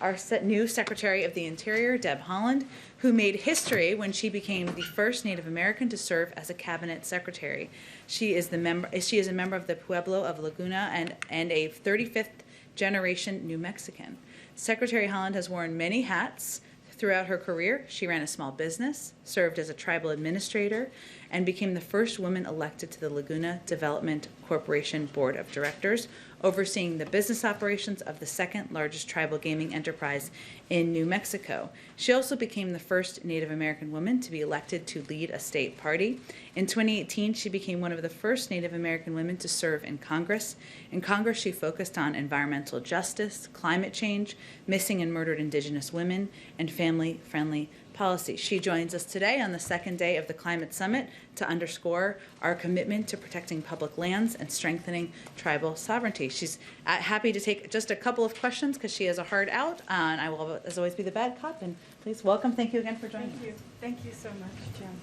Our new Secretary of the Interior, Deb Haaland, who made history when she became the first Native American to serve as a cabinet secretary. She is a member of the Pueblo of Laguna and a 35th generation New Mexican. Secretary Haaland has worn many hats throughout her career. She ran a small business, served as a tribal administrator, and became the first woman elected to the Laguna Development Corporation Board of Directors, overseeing the business operations of the second largest tribal gaming enterprise in New Mexico. She also became the first Native American woman to be elected to lead a state party. In 2018, she became one of the first Native American women to serve in Congress. In Congress, she focused on environmental justice, climate change, missing and murdered Indigenous women, and family-friendly policy. She joins us today on the second day of the Climate Summit to underscore our commitment to protecting public lands and strengthening tribal sovereignty. She's happy to take just a couple of questions because she has a hard out, and I will, as always, be the bad cop. And please welcome. Thank you again for joining us. Thank you so much, Jim.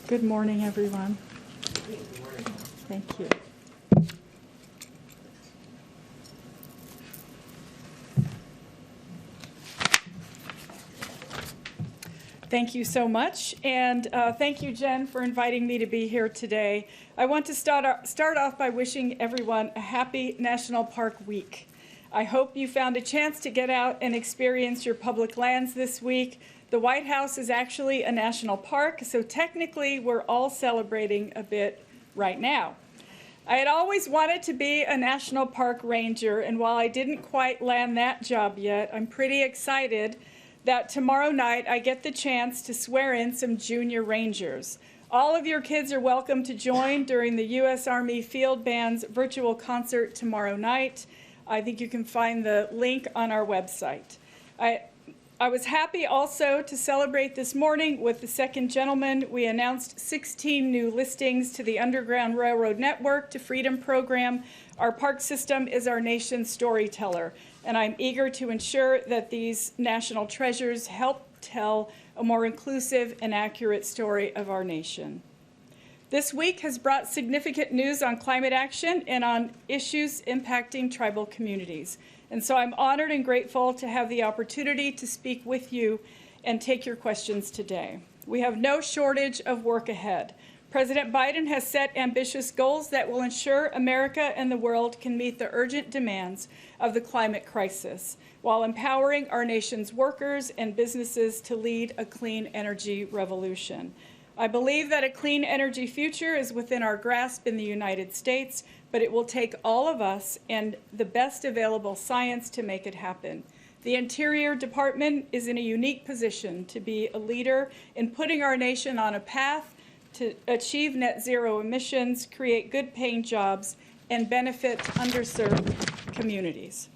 Good morning, everyone. Good morning. Thank you. Thank you so much, and thank you, Jen, for inviting me to be here today. I want to start off by wishing everyone a happy National Park Week. I hope you found a chance to get out and experience your public lands this week. The White House is actually a national park, so technically we're all celebrating a bit right now. I had always wanted to be a national park ranger, and while I didn't quite land that job yet, I'm pretty excited that tomorrow night I get the chance to swear in some junior rangers. All of your kids are welcome to join during the U.S. Army Field Band's virtual concert tomorrow night. I think you can find the link on our website. I was happy also to celebrate this morning with the second gentleman. We announced 16 new listings to the Underground Railroad Network to Freedom Program. Our park system is our nation's storyteller, and I'm eager to ensure that these national treasures help tell a more inclusive and accurate story of our nation. This week has brought significant news on climate action and on issues impacting tribal communities. And so I'm honored and grateful to have the opportunity to speak with you and take your questions today. We have no shortage of work ahead. President Biden has set ambitious goals that will ensure America and the world can meet the urgent demands of the climate crisis, while empowering our nation's workers and businesses to lead a clean energy revolution. I believe that a clean energy future is within our grasp in the United States, but it will take all of us and the best available science to make it happen. The Interior Department is in a unique position to be a leader in putting our nation on a path to achieve net zero emissions, create good-paying jobs, and benefit underserved communities.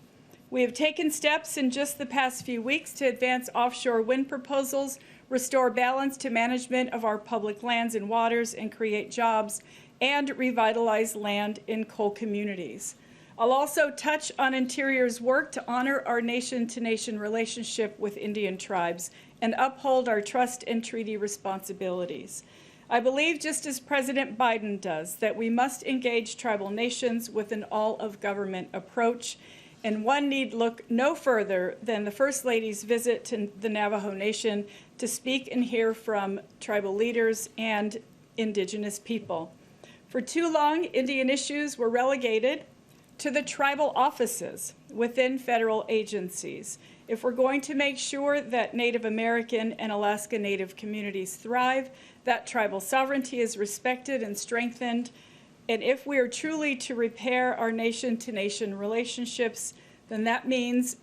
We have taken steps in just the past few weeks to advance offshore wind proposals, restore balance to management of our public lands and waters, and create jobs, and revitalize land in coal communities. I'll also touch on Interior's work to honor our nation-to-nation relationship with Indian tribes and uphold our trust and treaty responsibilities. I believe, just as President Biden does, that we must engage tribal nations with an all-of-government approach, and one need look no further than the First Lady's visit to the Navajo Nation to speak and hear from tribal leaders and Indigenous people. For too long, Indian issues were relegated to the tribal offices within federal agencies. If we're going to make sure that Native American and Alaska Native communities thrive, that tribal sovereignty is respected and strengthened, and if we are truly to repair our nation-to-nation relationships, then that means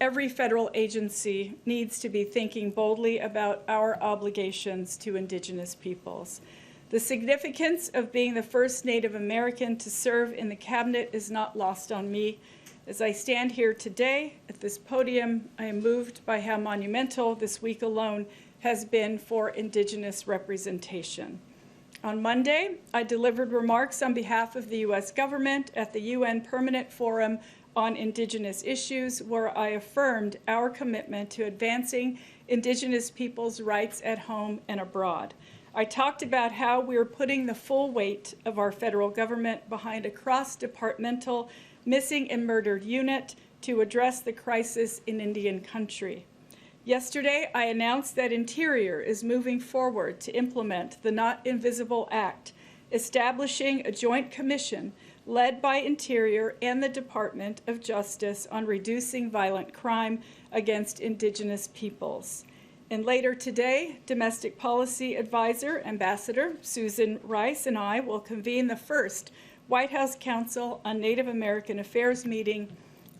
every federal agency needs to be thinking boldly about our obligations to Indigenous peoples. The significance of being the first Native American to serve in the cabinet is not lost on me. As I stand here today at this podium, I am moved by how monumental this week alone has been for Indigenous representation. On Monday, I delivered remarks on behalf of the U.S. government at the UN Permanent Forum on Indigenous Issues, where I affirmed our commitment to advancing Indigenous peoples' rights at home and abroad. I talked about how we are putting the full weight of our federal government behind a cross-departmental Missing and Murdered Unit to address the crisis in Indian Country. Yesterday, I announced that Interior is moving forward to implement the Not Invisible Act, establishing a joint commission led by Interior and the Department of Justice on reducing violent crime against Indigenous peoples. And later today, Domestic Policy Advisor, Ambassador Susan Rice, and I will convene the first White House Council on Native American Affairs meeting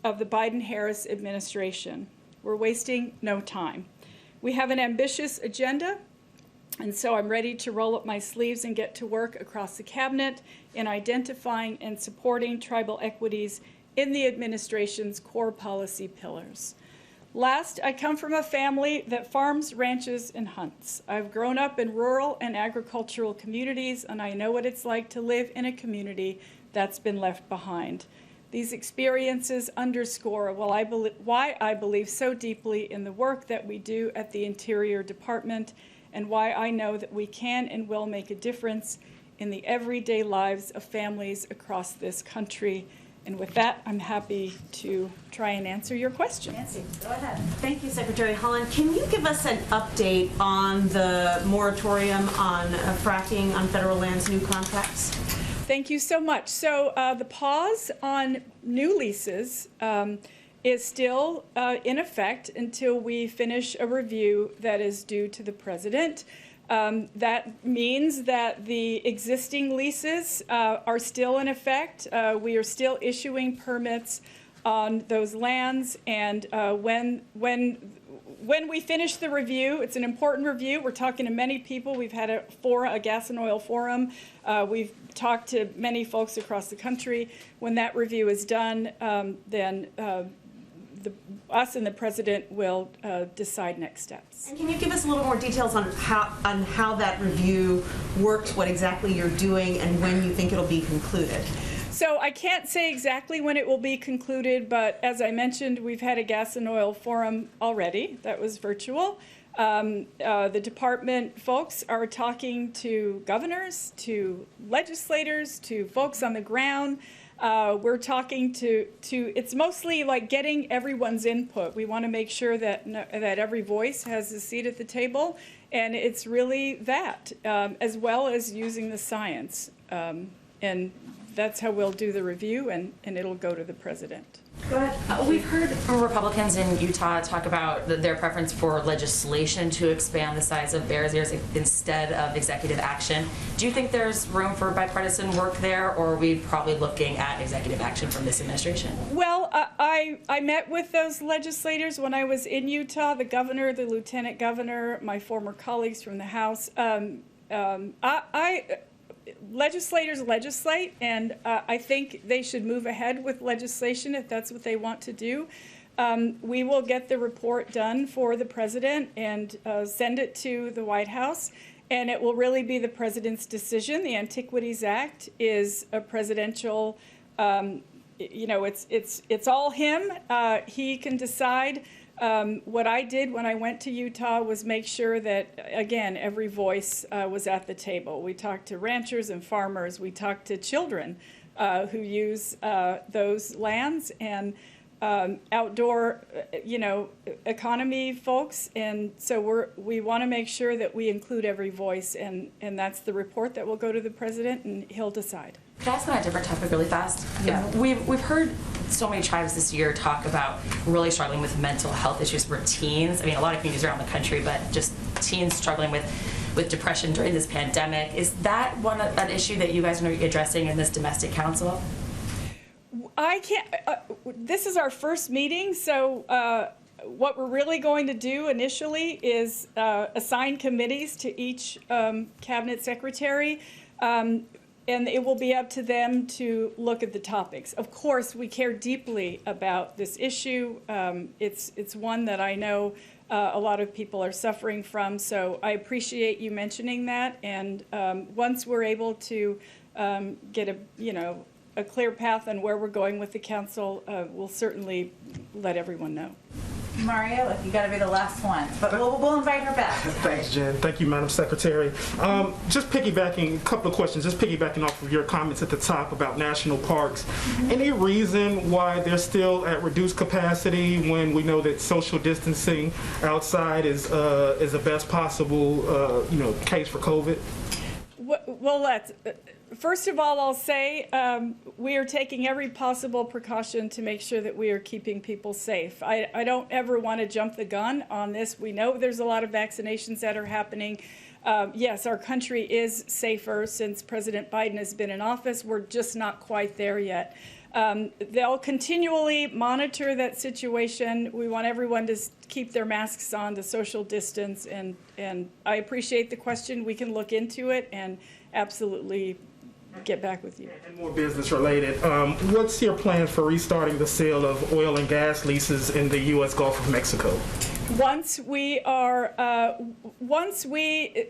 of the Biden-Harris administration. We're wasting no time. We have an ambitious agenda, and so I'm ready to roll up my sleeves and get to work across the cabinet in identifying and supporting tribal equities in the administration's core policy pillars. Last, I come from a family that farms, ranches, and hunts. I've grown up in rural and agricultural communities, and I know what it's like to live in a community that's been left behind. These experiences underscore why I believe so deeply in the work that we do at the Interior Department, and why I know that we can and will make a difference in the everyday lives of families across this country. And with that, I'm happy to try and answer your question. Nancy, go ahead. Thank you, Secretary Haaland. Can you give us an update on the moratorium on fracking on federal lands, new contracts? Thank you so much. So the pause on new leases is still in effect until we finish a review that is due to the president. That means that the existing leases are still in effect. We are still issuing permits on those lands, and when we finish the review, it's an important review. We're talking to many people. We've had a gas and oil forum. We've talked to many folks across the country. When that review is done, then us and the president will decide next steps. And can you give us a little more details on how that review works, what exactly you're doing, and when you think it'll be concluded? So I can't say exactly when it will be concluded, but as I mentioned, we've had a gas and oil forum already. That was virtual. The department folks are talking to governors, to legislators, to folks on the ground. We're talking to it's mostly like getting everyone's input. We want to make sure that every voice has a seat at the table, and it's really that, as well as using the science. And that's how we'll do the review, and it'll go to the president. Go ahead. We've heard from Republicans in Utah talk about their preference for legislation to expand the size of bear reserves instead of executive action. Do you think there's room for bipartisan work there, or are we probably looking at executive action from this administration? Well, I met with those legislators when I was in Utah, the governor, the lieutenant governor, my former colleagues from the House. Legislators legislate, and I think they should move ahead with legislation if that's what they want to do. We will get the report done for the president and send it to the White House, and it will really be the president's decision. The Antiquities Act is a presidential, it's all him. He can decide. What I did when I went to Utah was make sure that, again, every voice was at the table. We talked to ranchers and farmers. We talked to children who use those lands, and outdoor, economy folks. And so we want to make sure that we include every voice, and that's the report that will go to the president, and he'll decide. Could I ask on a different topic really fast? Yeah. We've heard so many tribes this year talk about really struggling with mental health issues for teens. I mean, a lot of communities around the country, but just teens struggling with depression during this pandemic. Is that an issue that you guys are going to be addressing in this domestic council? I can't, this is our first meeting, so what we're really going to do initially is assign committees to each cabinet secretary. And it will be up to them to look at the topics. Of course, we care deeply about this issue. It's one that I know a lot of people are suffering from, so I appreciate you mentioning that. And once we're able to get a clear path on where we're going with the council, we'll certainly let everyone know. Mario, if you got to be the last one, but we'll invite her back. Thanks, Jen. Thank you, Madam Secretary. Just piggybacking, a couple of questions, just piggybacking off of your comments at the top about national parks. Any reason why they're still at reduced capacity when we know that social distancing outside is the best possible, case for COVID? Well, first of all, I'll say we are taking every possible precaution to make sure that we are keeping people safe. I don't ever want to jump the gun on this. We know there's a lot of vaccinations that are happening. Yes, our country is safer since President Biden has been in office. We're just not quite there yet. They'll continually monitor that situation. We want everyone to keep their masks on, to social distance, and I appreciate the question. We can look into it and absolutely get back with you. And more business related, what's your plan for restarting the sale of oil and gas leases in the U.S. Gulf of Mexico?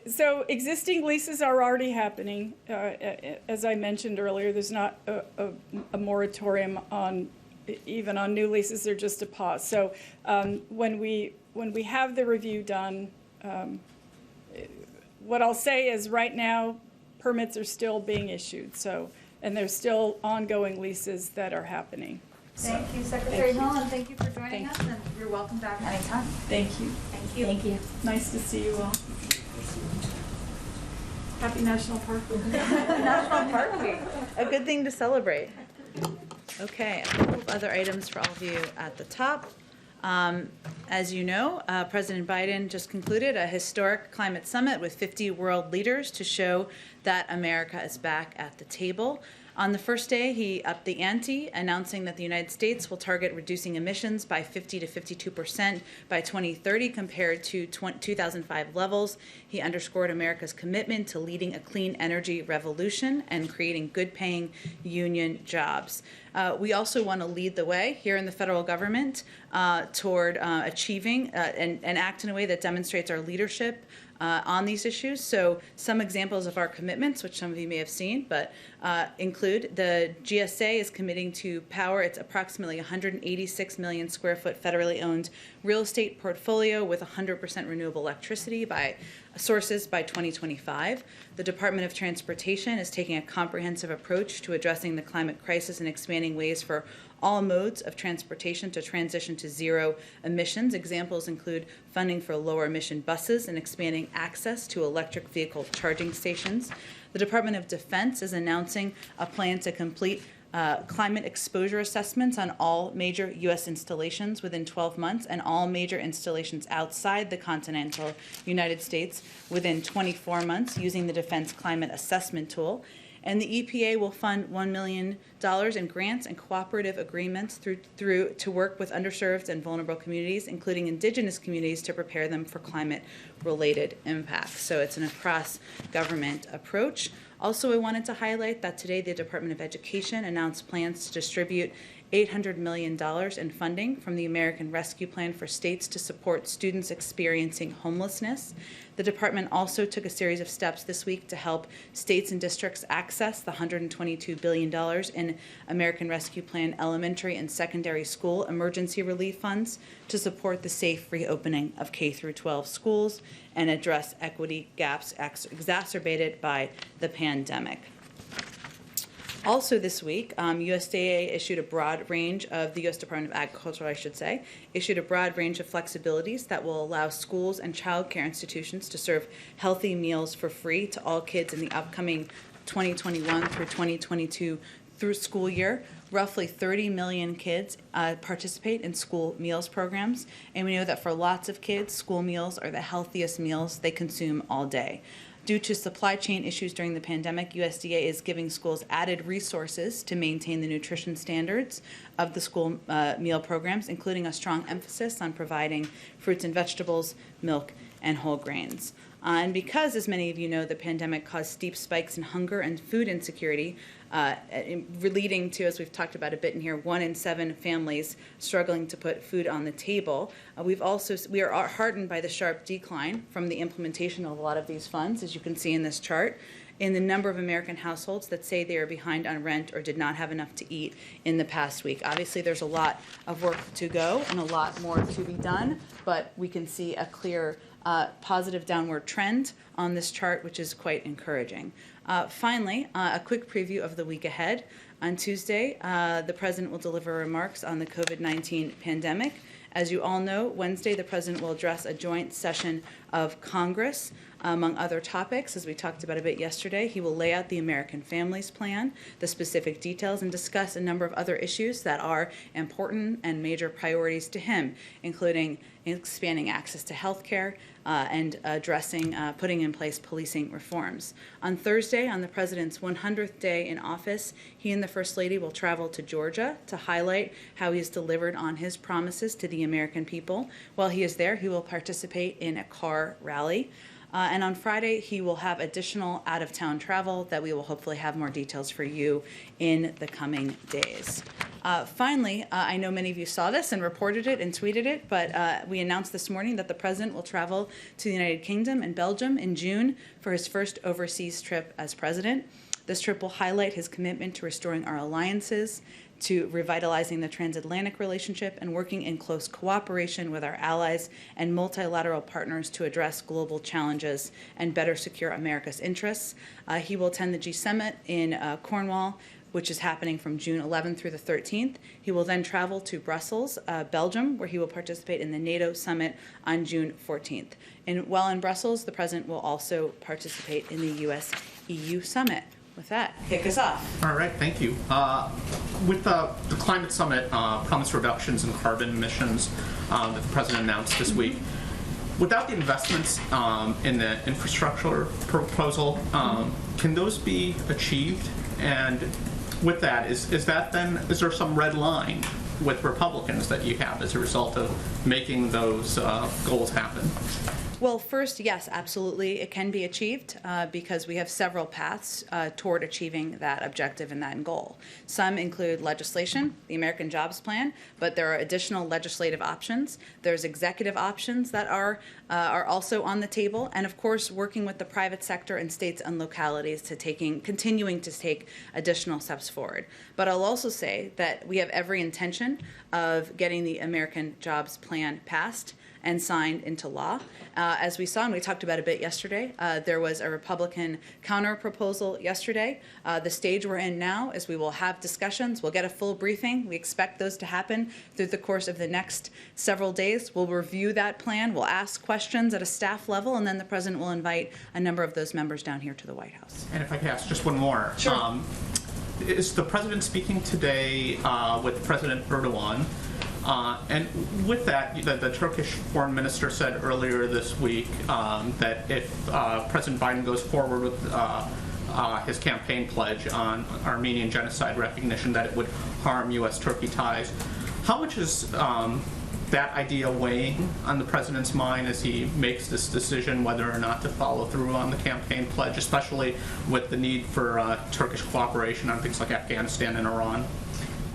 So existing leases are already happening. As I mentioned earlier, there's not a moratorium even on new leases, they're just a pause. So when we have the review done, what I'll say is right now, permits are still being issued. And there's still ongoing leases that are happening. Thank you, Secretary Holland. Thank you for joining us, and you're welcome back anytime. Thank you. Thank you. Thank you. Nice to see you all. Happy National Park Week. National Park Week. A good thing to celebrate. Okay, a couple of other items for all of you at the top. As you know, President Biden just concluded a historic climate summit with 50 world leaders to show that America is back at the table. On the first day, he upped the ante, announcing that the United States will target reducing emissions by 50 to 52% by 2030 compared to 2005 levels. He underscored America's commitment to leading a clean energy revolution and creating good-paying union jobs. We also want to lead the way here in the federal government toward achieving and act in a way that demonstrates our leadership on these issues. So some examples of our commitments, which some of you may have seen, but include the GSA is committing to power its approximately 186 million square foot federally owned real estate portfolio with 100% renewable electricity by sources by 2025. The Department of Transportation is taking a comprehensive approach to addressing the climate crisis and expanding ways for all modes of transportation to transition to zero emissions. Examples include funding for lower emission buses and expanding access to electric vehicle charging stations. The Department of Defense is announcing a plan to complete climate exposure assessments on all major U.S. installations within 12 months and all major installations outside the continental United States within 24 months using the Defense Climate Assessment Tool. And the EPA will fund $1 million in grants and cooperative agreements through to work with underserved and vulnerable communities, including indigenous communities, to prepare them for climate-related impacts. So it's an across-government approach. Also, I wanted to highlight that today the Department of Education announced plans to distribute $800 million in funding from the American Rescue Plan for states to support students experiencing homelessness. The department also took a series of steps this week to help states and districts access the $122 billion in American Rescue Plan elementary and secondary school emergency relief funds to support the safe reopening of K-12 schools and address equity gaps exacerbated by the pandemic. Also this week, USDA issued a broad range of, the U.S. Department of Agriculture, I should say, issued a broad range of flexibilities that will allow schools and child care institutions to serve healthy meals for free to all kids in the upcoming 2021 through 2022 through school year. Roughly 30 million kids participate in school meals programs, and we know that for lots of kids, school meals are the healthiest meals they consume all day. Due to supply chain issues during the pandemic, USDA is giving schools added resources to maintain the nutrition standards of the school meal programs, including a strong emphasis on providing fruits and vegetables, milk, and whole grains. And because, as many of you know, the pandemic caused steep spikes in hunger and food insecurity, leading to, as we've talked about a bit in here, 1 in 7 families struggling to put food on the table. We are heartened by the sharp decline from the implementation of a lot of these funds, as you can see in this chart. in the number of American households that say they are behind on rent or did not have enough to eat in the past week. Obviously, there's a lot of work to go and a lot more to be done, but we can see a clear positive downward trend on this chart, which is quite encouraging. Finally, a quick preview of the week ahead. On Tuesday, the President will deliver remarks on the COVID-19 pandemic. As you all know, Wednesday, the President will address a joint session of Congress. Among other topics, as we talked about a bit yesterday, he will lay out the American Families Plan, the specific details, and discuss a number of other issues that are important and major priorities to him, including expanding access to health care and addressing, putting in place policing reforms. On Thursday, on the President's 100th day in office, he and the First Lady will travel to Georgia to highlight how he has delivered on his promises to the American people. While he is there, he will participate in a car rally. And on Friday, he will have additional out-of-town travel that we will hopefully have more details for you in the coming days. Finally, I know many of you saw this and reported it and tweeted it, but we announced this morning that the President will travel to the United Kingdom and Belgium in June for his first overseas trip as President. This trip will highlight his commitment to restoring our alliances, to revitalizing the transatlantic relationship, and working in close cooperation with our allies and multilateral partners to address global challenges and better secure America's interests. He will attend the G7 in Cornwall, which is happening from June 11th through the 13th. He will then travel to Brussels, Belgium, where he will participate in the NATO summit on June 14th. While in Brussels, the President will also participate in the US-EU summit. With that, kick us off. All right, thank you. With the climate summit promised reductions in carbon emissions that the President announced this week, without the investments in the infrastructure proposal, can those be achieved? And with that, is there some red line with Republicans that you have as a result of making those goals happen? Well, first, yes, absolutely, it can be achieved because we have several paths toward achieving that objective and that goal. Some include legislation, the American Jobs Plan, but there are additional legislative options. There's executive options that are also on the table, and of course, working with the private sector and states and localities to continuing to take additional steps forward. But I'll also say that we have every intention of getting the American Jobs Plan passed and signed into law. As we saw, and we talked about a bit yesterday, there was a Republican counter-proposal yesterday. The stage we're in now is we will have discussions. We'll get a full briefing. We expect those to happen through the course of the next several days. We'll review that plan. We'll ask questions at a staff level, and then the President will invite a number of those members down here to the White House. And if I could ask just one more. Sure. Is the President speaking today with President Erdogan? And with that, the Turkish foreign minister said earlier this week that if President Biden goes forward with his campaign pledge on Armenian genocide recognition, that it would harm U.S.-Turkey ties. How much is that idea weighing on the President's mind as he makes this decision whether or not to follow through on the campaign pledge, especially with the need for Turkish cooperation on things like Afghanistan and Iran?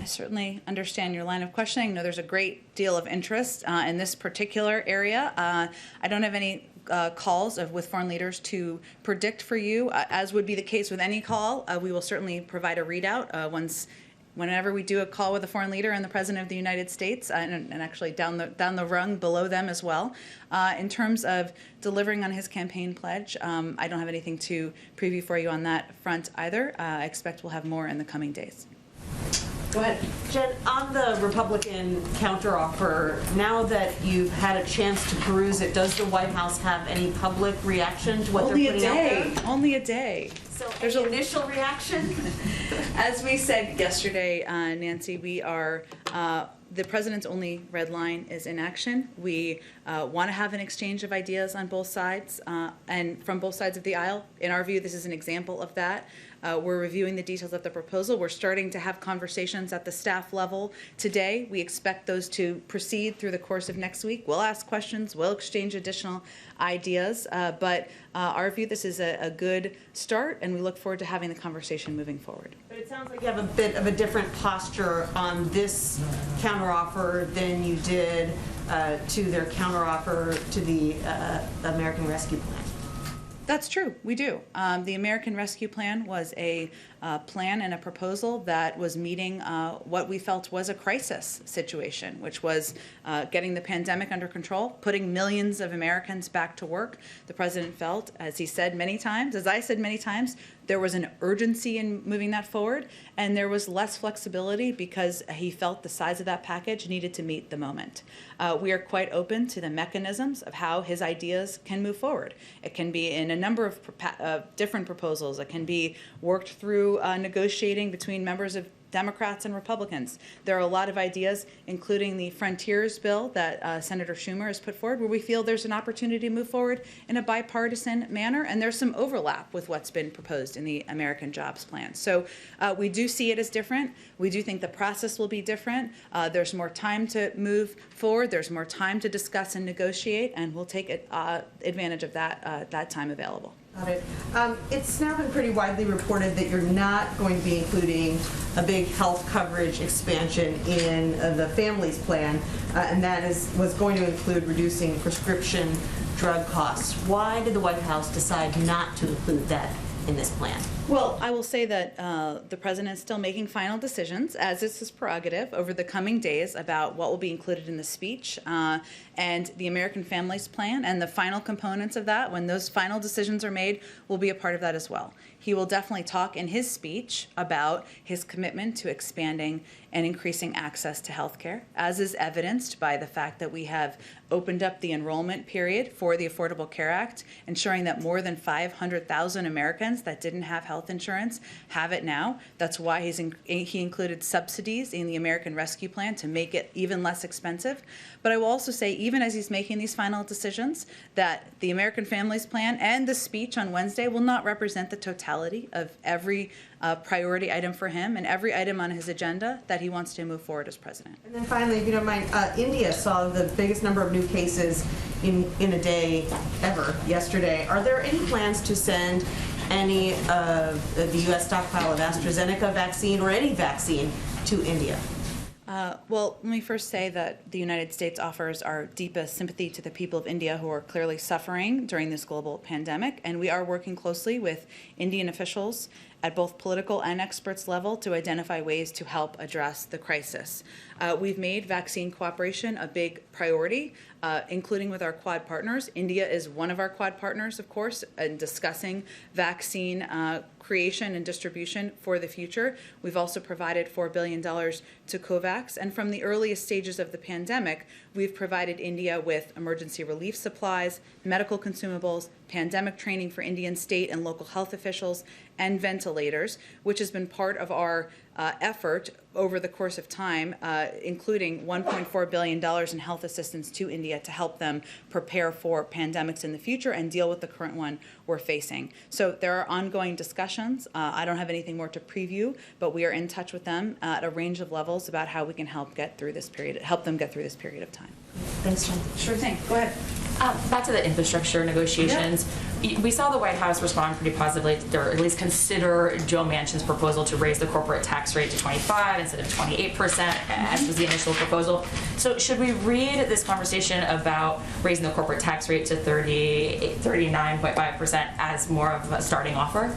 I certainly understand your line of questioning. I know there's a great deal of interest in this particular area. I don't have any calls with foreign leaders to predict for you. As would be the case with any call, we will certainly provide a readout whenever we do a call with a foreign leader and the President of the United States, and actually down the rung below them as well. In terms of delivering on his campaign pledge, I don't have anything to preview for you on that front either. I expect we'll have more in the coming days. Go ahead. Jen, on the Republican counteroffer, now that you've had a chance to peruse it, does the White House have any public reaction to what they're putting out there? Only a day. So There's any a- initial reaction? As we said yesterday, Nancy, we are, the President's only red line is inaction. We want to have an exchange of ideas on both sides and from both sides of the aisle. In our view, this is an example of that. We're reviewing the details of the proposal. We're starting to have conversations at the staff level today. We expect those to proceed through the course of next week. We'll ask questions. We'll exchange additional ideas. But our view, this is a good start, and we look forward to having the conversation moving forward. But it sounds like you have a bit of a different posture on this counteroffer than you did to their counteroffer to the American Rescue Plan. That's true. We do. The American Rescue Plan was a plan and a proposal that was meeting what we felt was a crisis situation, which was getting the pandemic under control, putting millions of Americans back to work. The president felt, as he said many times, as I said many times, there was an urgency in moving that forward, and there was less flexibility because he felt the size of that package needed to meet the moment. We are quite open to the mechanisms of how his ideas can move forward. It can be in a number of different proposals. It can be worked through negotiating between members of Democrats and Republicans. There are a lot of ideas, including the Frontiers bill that Senator Schumer has put forward, where we feel there's an opportunity to move forward in a bipartisan manner, and there's some overlap with what's been proposed in the American Jobs Plan. So we do see it as different. We do think the process will be different. There's more time to move forward. There's more time to discuss and negotiate, and we'll take advantage of that time available. Got it. It's now been pretty widely reported that you're not going to be including a big health coverage expansion in the Families Plan, and that was going to include reducing prescription drug costs. Why did the White House decide not to include that in this plan? Well, I will say that the president is still making final decisions, as is his prerogative, over the coming days about what will be included in the speech and the American Families Plan, and the final components of that, when those final decisions are made, will be a part of that as well. He will definitely talk in his speech about his commitment to expanding and increasing access to health care, as is evidenced by the fact that we have opened up the enrollment period for the Affordable Care Act, ensuring that more than 500,000 Americans that didn't have health insurance have it now. That's why he included subsidies in the American Rescue Plan to make it even less expensive. But I will also say, even as he's making these final decisions, that the American Families Plan and the speech on Wednesday will not represent the totality of every priority item for him and every item on his agenda that he wants to move forward as president. And then finally, if you don't mind, India saw the biggest number of new cases in a day ever yesterday. Are there any plans to send any of the U.S. stockpile of AstraZeneca vaccine or any vaccine to India? Well, let me first say that the United States offers our deepest sympathy to the people of India who are clearly suffering during this global pandemic, and we are working closely with Indian officials at both political and experts level to identify ways to help address the crisis. We've made vaccine cooperation a big priority, including with our Quad partners. India is one of our Quad partners, of course, in discussing vaccine creation and distribution for the future. We've also provided $4 billion to COVAX, and from the earliest stages of the pandemic, we've provided India with emergency relief supplies, medical consumables, pandemic training for Indian state and local health officials, and ventilators, which has been part of our effort over the course of time, including $1.4 billion in health assistance to India to help them prepare for pandemics in the future and deal with the current one we're facing. So there are ongoing discussions. I don't have anything more to preview, but we are in touch with them at a range of levels about how we can help them get through this period of time. Thanks, Jen. Sure thing. Go ahead. Back to the infrastructure negotiations. Yeah. We saw the White House respond pretty positively, or at least consider Joe Manchin's proposal to raise the corporate tax rate to 25% instead of 28%, as was the initial proposal. So should we read this conversation about raising the corporate tax rate to 39.5% as more of a starting offer?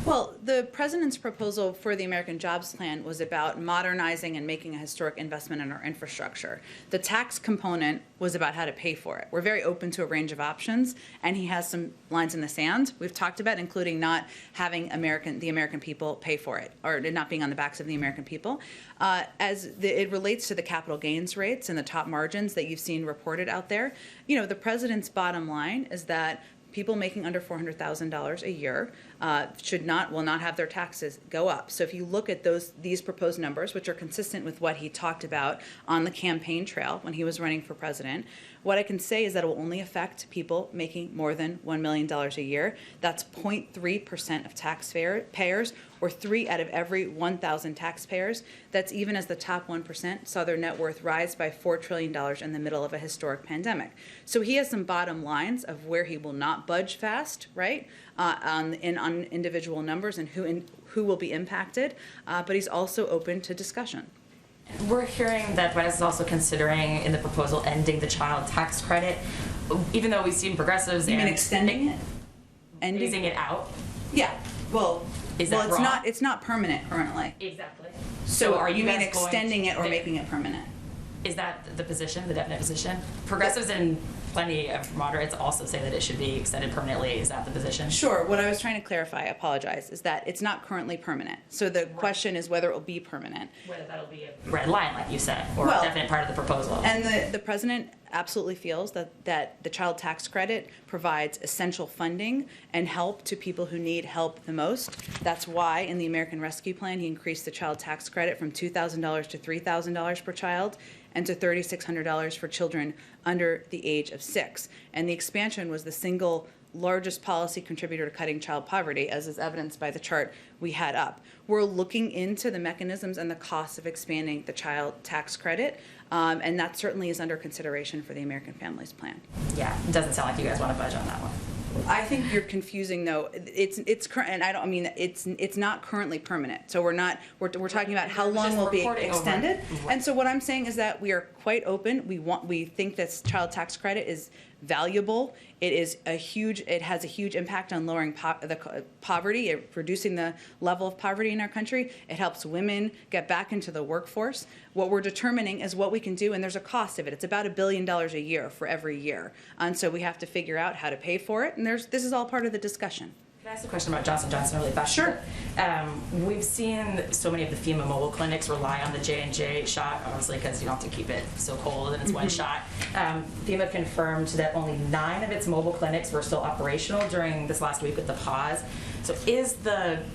Well, the president's proposal for the American Jobs Plan was about modernizing and making a historic investment in our infrastructure. The tax component was about how to pay for it. We're very open to a range of options, and he has some lines in the sand we've talked about, including not having the American people pay for it, or it not being on the backs of the American people. It relates to the capital gains rates and the top margins that you've seen reported out there, the president's bottom line is that people making under $400,000 a year will not have their taxes go up. So if you look at these proposed numbers, which are consistent with what he talked about on the campaign trail when he was running for president, what I can say is that it will only affect people making more than $1 million a year. That's 0.3% of taxpayers, or 3 out of every 1,000 taxpayers. That's even as the top 1% saw their net worth rise by $4 trillion in the middle of a historic pandemic. So he has some bottom lines of where he will not budge fast, right, on individual numbers and who will be impacted, but he's also open to discussion. We're hearing that White House is also considering in the proposal ending the child tax credit, even though we've seen progressives. You mean extending it? ending. Phasing it out? Yeah, well, Is that it's wrong? it's not permanent currently. Exactly. So are you you mean guys going extending it or to- making it permanent? Is that the position, the definite position? Progressives and plenty of moderates also say that it should be extended permanently. Is that the position? Sure. What I was trying to clarify, I apologize, is that it's not currently permanent. So the question is whether it will be permanent. Whether that'll be a red line, like you said, or Well, a definite part of the proposal. And the president absolutely feels that the child tax credit provides essential funding and help to people who need help the most. That's why in the American Rescue Plan, he increased the child tax credit from $2,000 to $3,000 per child and to $3,600 for children under the age of 6. And the expansion was the single largest policy contributor to cutting child poverty, as is evidenced by the chart we had up. We're looking into the mechanisms and the costs of expanding the child tax credit, and that certainly is under consideration for the American Families Plan. Yeah, it doesn't sound like you guys want to budge on that one. I think you're confusing though. It's current, and I don't I mean it's not currently permanent. So we're talking about how long Just will be reporting over. extended. Right. And so what I'm saying is that we are quite open. We think this child tax credit is valuable. It has a huge impact on lowering poverty, reducing the level of poverty in our country. It helps women get back into the workforce. What we're determining is what we can do, and there's a cost of it. It's about $1 billion a year for every year. And so we have to figure out how to pay for it, and this is all part of the discussion. Can I ask a question about Johnson & Johnson really fast? Sure. We've seen so many of the FEMA mobile clinics rely on the J&J shot, obviously because you don't have to keep it so cold and it's one shot. FEMA confirmed that only 9 of its mobile clinics were still operational during this last week with the pause. So is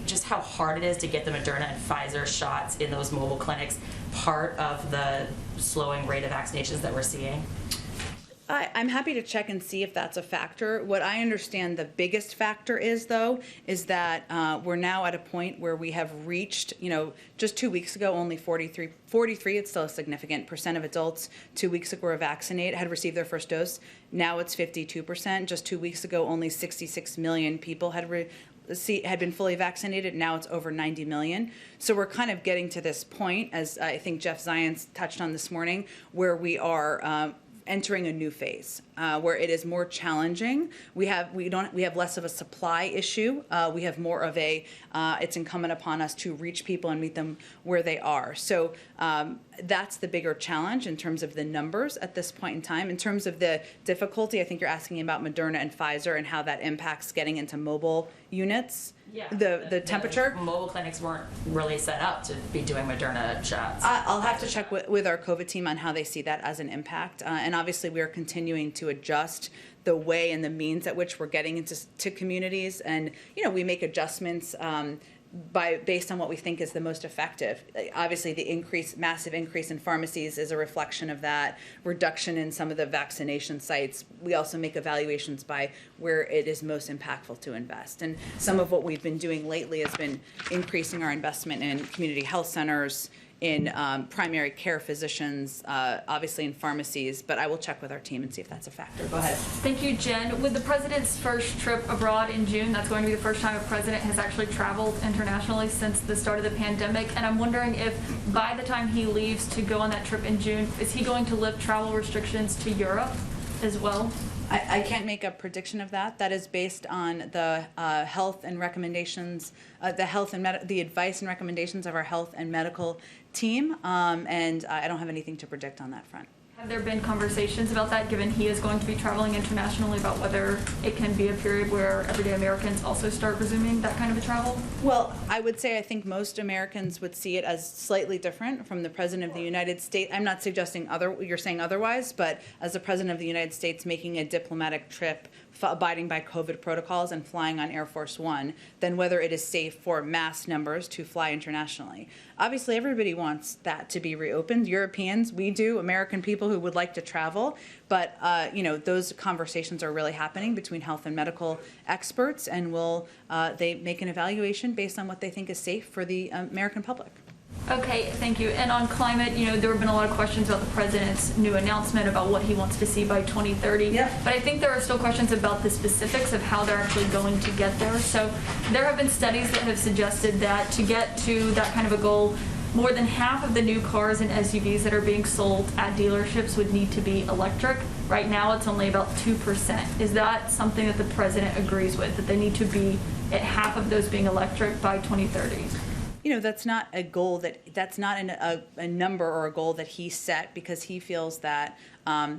just how hard it is to get the Moderna and Pfizer shots in those mobile clinics part of the slowing rate of vaccinations that we're seeing? I'm happy to check and see if that's a factor. What I understand the biggest factor is, though, is that we're now at a point where we have reached, just 2 weeks ago, only 43, it's still a significant percent of adults 2 weeks ago were vaccinated, had received their first dose. Now it's 52%. Just 2 weeks ago, only 66 million people had been fully vaccinated. Now it's over 90 million. So we're kind of getting to this point, as I think Jeff Zients touched on this morning, where we are entering a new phase where it is more challenging. We have less of a supply issue. We have more of it's incumbent upon us to reach people and meet them where they are. So that's the bigger challenge in terms of the numbers at this point in time. In terms of the difficulty, I think you're asking about Moderna and Pfizer and how that impacts getting into mobile units. Yeah. The temperature. Mobile clinics weren't really set up to be doing Moderna shots. I'll have to check with our COVID team on how they see that as an impact. And obviously, we are continuing to adjust the way and the means at which we're getting into communities. And, we make adjustments based on what we think is the most effective. Obviously, the massive increase in pharmacies is a reflection of that. Reduction in some of the vaccination sites. We also make evaluations by where it is most impactful to invest. And some of what we've been doing lately has been increasing our investment in community health centers, in primary care physicians, obviously in pharmacies, but I will check with our team and see if that's a factor. Go ahead. Thank you, Jen. With the president's first trip abroad in June, that's going to be the first time a president has actually traveled internationally since the start of the pandemic. And I'm wondering if by the time he leaves to go on that trip in June, is he going to lift travel restrictions to Europe as well? I can't make a prediction of that. That is based on the health and recommendations, the advice and recommendations of our health and medical team, and I don't have anything to predict on that front. Have there been conversations about that, given he is going to be traveling internationally, about whether it can be a period where everyday Americans also start resuming that kind of a travel? Well, I would say I think most Americans would see it as slightly different from the President of the United States. I'm not suggesting you're saying otherwise, but as the President of the United States making a diplomatic trip, abiding by COVID protocols and flying on Air Force One, than whether it is safe for mass numbers to fly internationally. Obviously, everybody wants that to be reopened. Europeans, we do, American people who would like to travel, but those conversations are really happening between health and medical experts, and they make an evaluation based on what they think is safe for the American public. Okay, thank you. And on climate, there have been a lot of questions about the president's new announcement about what he wants to see by 2030. Yep. But I think there are still questions about the specifics of how they're actually going to get there. So there have been studies that have suggested that to get to that kind of a goal, more than half of the new cars and SUVs that are being sold at dealerships would need to be electric. Right now, it's only about 2%. Is that something that the president agrees with, that they need to be at half of those being electric by 2030? You know, that's not a goal that's not a number or a goal that he set, because he feels that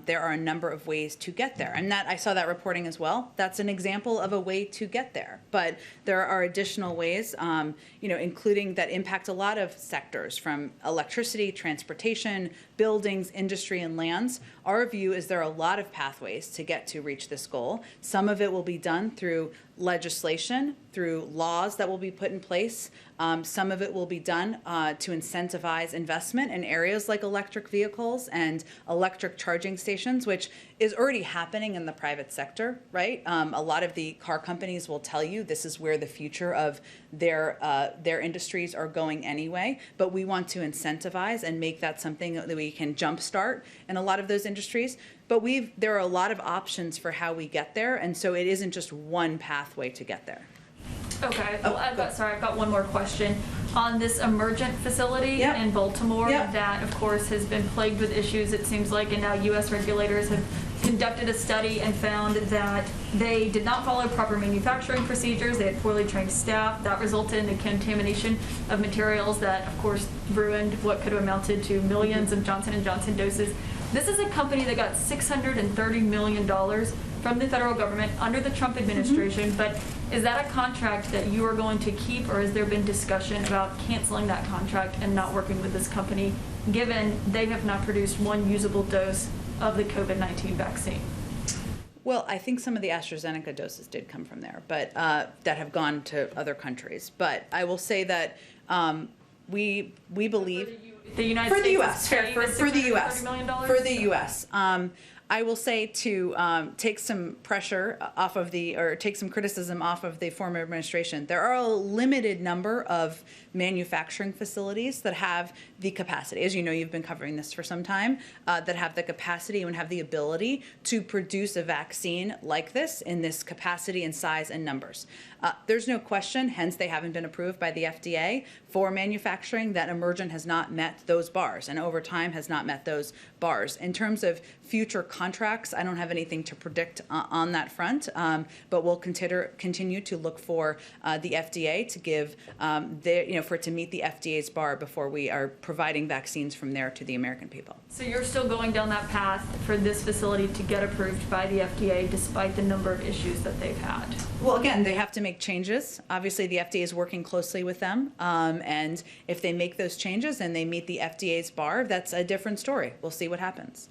there are a number of ways to get there. And that I saw that reporting as well. That's an example of a way to get there. But there are additional ways, you know, including that impact a lot of sectors, from electricity, transportation, buildings, industry, and lands. Our view is there are a lot of pathways to get to reach this goal. Some of it will be done through legislation, through laws that will be put in place. Some of it will be done to incentivize investment in areas like electric vehicles and electric charging stations, which is already happening in the private sector, right? A lot of the car companies will tell you this is where the future of their industries are going anyway, but we want to incentivize and make that something that we can jumpstart in a lot of those industries. But there are a lot of options for how we get there, and so it isn't just one pathway to get there. Okay, well, I've got one more question. On this emergent facility Yep. in Baltimore, Yep. that of course has been plagued with issues, it seems like, and now US regulators have conducted a study and found that they did not follow proper manufacturing procedures, they had poorly trained staff, that resulted in the contamination of materials that of course ruined what could have amounted to millions of Johnson & Johnson doses. This is a company that got $630 million from the federal government under the Trump administration, but is that a contract that you are going to keep, or has there been discussion about canceling that contract and not working with this company, given they have not produced one usable dose of the COVID-19 vaccine? Well, I think some of the AstraZeneca doses did come from there, but that have gone to other countries. But I will say that we believe The United for the States U.S. is paying For the U.S. $630 million? For the U.S. I will say to take some pressure off of take some criticism off of the former administration. There are a limited number of manufacturing facilities that have the capacity, as you know, you've been covering this for some time, that have the capacity and have the ability to produce a vaccine like this in this capacity and size and numbers. There's no question, hence they haven't been approved by the FDA for manufacturing, that Emergent has not met those bars and over time has not met those bars. In terms of future contracts, I don't have anything to predict on that front, but we'll continue to look for the FDA to give for it to meet the FDA's bar before we are providing vaccines from there to the American people. So you're still going down that path for this facility to get approved by the FDA despite the number of issues that they've had? Well, again, they have to make changes. Obviously, the FDA is working closely with them, and if they make those changes and they meet the FDA's bar, that's a different story. We'll see what happens.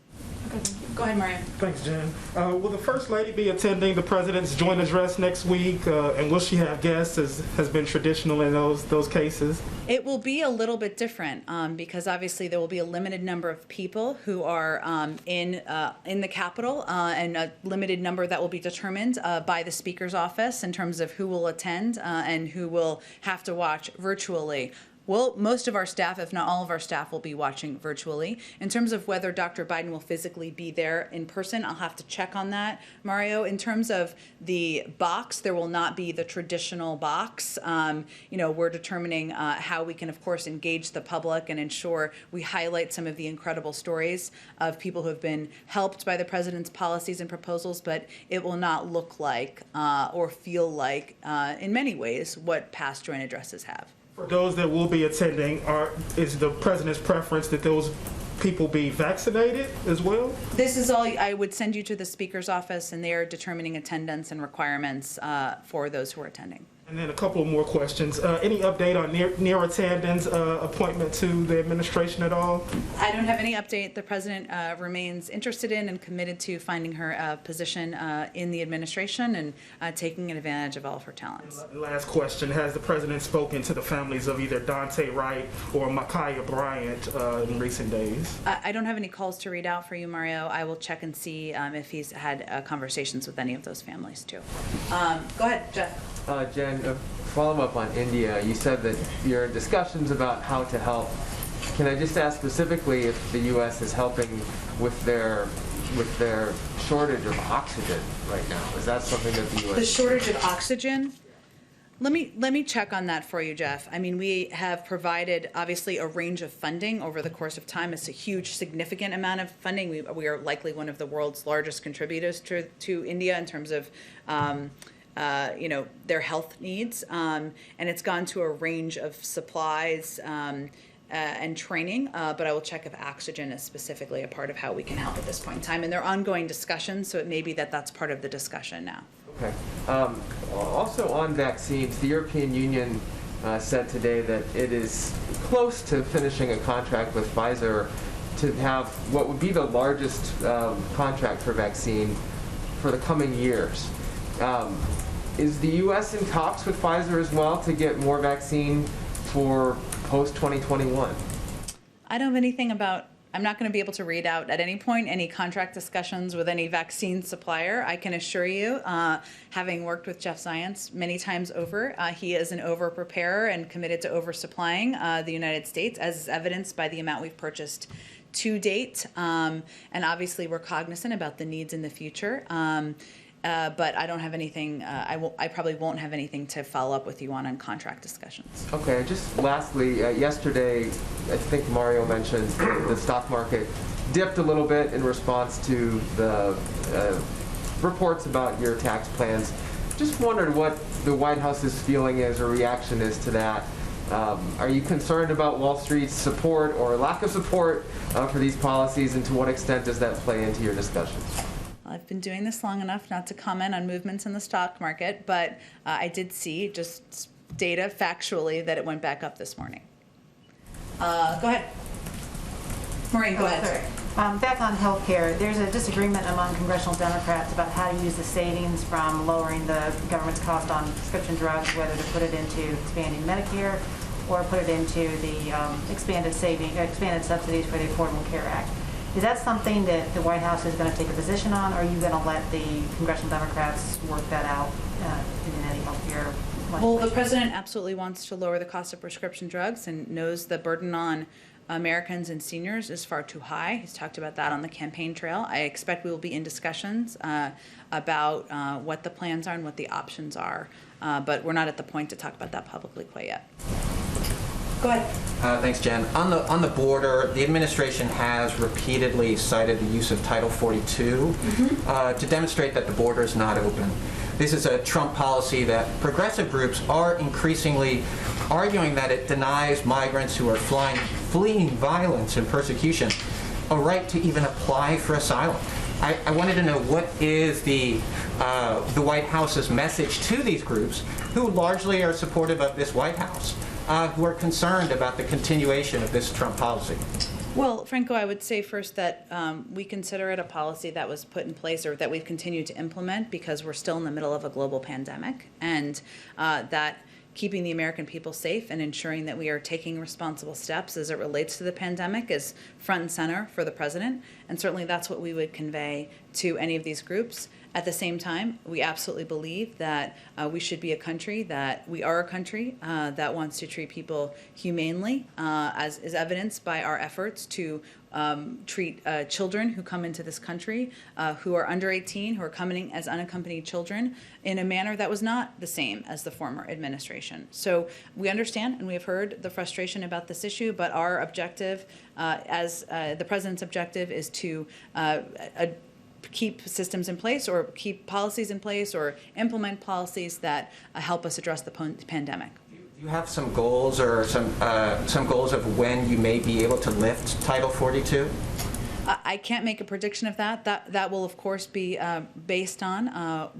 Okay, thank you. Go ahead, Maria. Thanks, Jen. Will the First Lady be attending the President's joint address next week? And will she have guests, as has been traditional in those cases? It will be a little bit different because obviously there will be a limited number of people who are in the Capitol and a limited number that will be determined by the Speaker's office in terms of who will attend and who will have to watch virtually. Well, most of our staff, if not all of our staff, will be watching virtually. In terms of whether Dr. Biden will physically be there in person, I'll have to check on that, Mario. In terms of the box, there will not be the traditional box. We're determining how we can, of course, engage the public and ensure we highlight some of the incredible stories of people who have been helped by the president's policies and proposals, but it will not look like or feel like, in many ways, what past joint addresses have. For those that will be attending, is the President's preference that those people be vaccinated as well? This is all, I would send you to the Speaker's office, and they are determining attendance and requirements for those who are attending. And then a couple more questions. Any update on Neera Tanden's appointment to the administration at all? I don't have any update. The President remains interested in and committed to finding her a position in the administration and taking advantage of all of her talents. Last question. Has the President spoken to the families of either Dante, Wright, or Makaya, Bryant in recent days? I don't have any calls to read out for you, Mario. I will check and see if he's had conversations with any of those families, too. Go ahead, Jeff. Jen, a follow-up on India. You said that you're in discussions about how to help. Can I just ask specifically if the U.S. is helping with their shortage of oxygen right now? Is that something that the U.S. The shortage of oxygen? Let me check on that for you, Jeff. I mean, we have provided obviously a range of funding over the course of time. It's a huge, significant amount of funding. We are likely one of the world's largest contributors to India in terms of their health needs, and it's gone to a range of supplies and training. But I will check if oxygen is specifically a part of how we can help at this point in time. And there are ongoing discussions, so it may be that that's part of the discussion now. Okay. Also on vaccines, the European Union said today that it is close to finishing a contract with Pfizer to have what would be the largest contract for vaccine for the coming years. Is the U.S. in talks with Pfizer as well to get more vaccine for post-2021? I don't have anything about, I'm not going to be able to read out at any point any contract discussions with any vaccine supplier. I can assure you, having worked with Jeff Zients many times over, he is an over-preparer and committed to oversupplying the United States, as is evidenced by the amount we've purchased to date. And obviously, we're cognizant about the needs in the future. But I don't have anything, I probably won't have anything to follow up with you on contract discussions. Okay, just lastly, yesterday, I think Mario mentioned the stock market dipped a little bit in response to the reports about your tax plans. Just wondered what the White House's feeling is or reaction is to that. Are you concerned about Wall Street's support or lack of support for these policies, and to what extent does that play into your discussions? I've been doing this long enough not to comment on movements in the stock market, but I did see just data factually that it went back up this morning. Go ahead. Maureen, go ahead. Back on healthcare, there's a disagreement among congressional Democrats about how to use the savings from lowering the government's cost on prescription drugs, whether to put it into expanding Medicare or put it into the expanded subsidies for the Affordable Care Act. Is that something that the White House is going to take a position on, or are you going to let the congressional Democrats work that out in any healthcare legislation? Well, the president absolutely wants to lower the cost of prescription drugs and knows the burden on Americans and seniors is far too high. He's talked about that on the campaign trail. I expect we will be in discussions about what the plans are and what the options are, but we're not at the point to talk about that publicly quite yet. Go ahead. Thanks, Jen. On the border, the administration has repeatedly cited the use of Title 42 to demonstrate that the border is not open. This is a Trump policy that progressive groups are increasingly arguing that it denies migrants who are fleeing violence and persecution a right to even apply for asylum. I wanted to know, what is the White House's message to these groups who largely are supportive of this White House, who are concerned about the continuation of this Trump policy? Well, Franco, I would say first that we consider it a policy that was put in place or that we've continued to implement because we're still in the middle of a global pandemic, and that keeping the American people safe and ensuring that we are taking responsible steps as it relates to the pandemic is front and center for the president, and certainly that's what we would convey to any of these groups. At the same time, we absolutely believe that we should be a country that wants to treat people humanely, as is evidenced by our efforts to treat children who come into this country who are under 18, who are coming as unaccompanied children, in a manner that was not the same as the former administration. So we understand and we have heard the frustration about this issue, but our objective, as the president's objective, is to keep systems in place or keep policies in place or implement policies that help us address the pandemic. Do you have some goals or some goals of when you may be able to lift Title 42? I can't make a prediction of that. That will, of course, be based on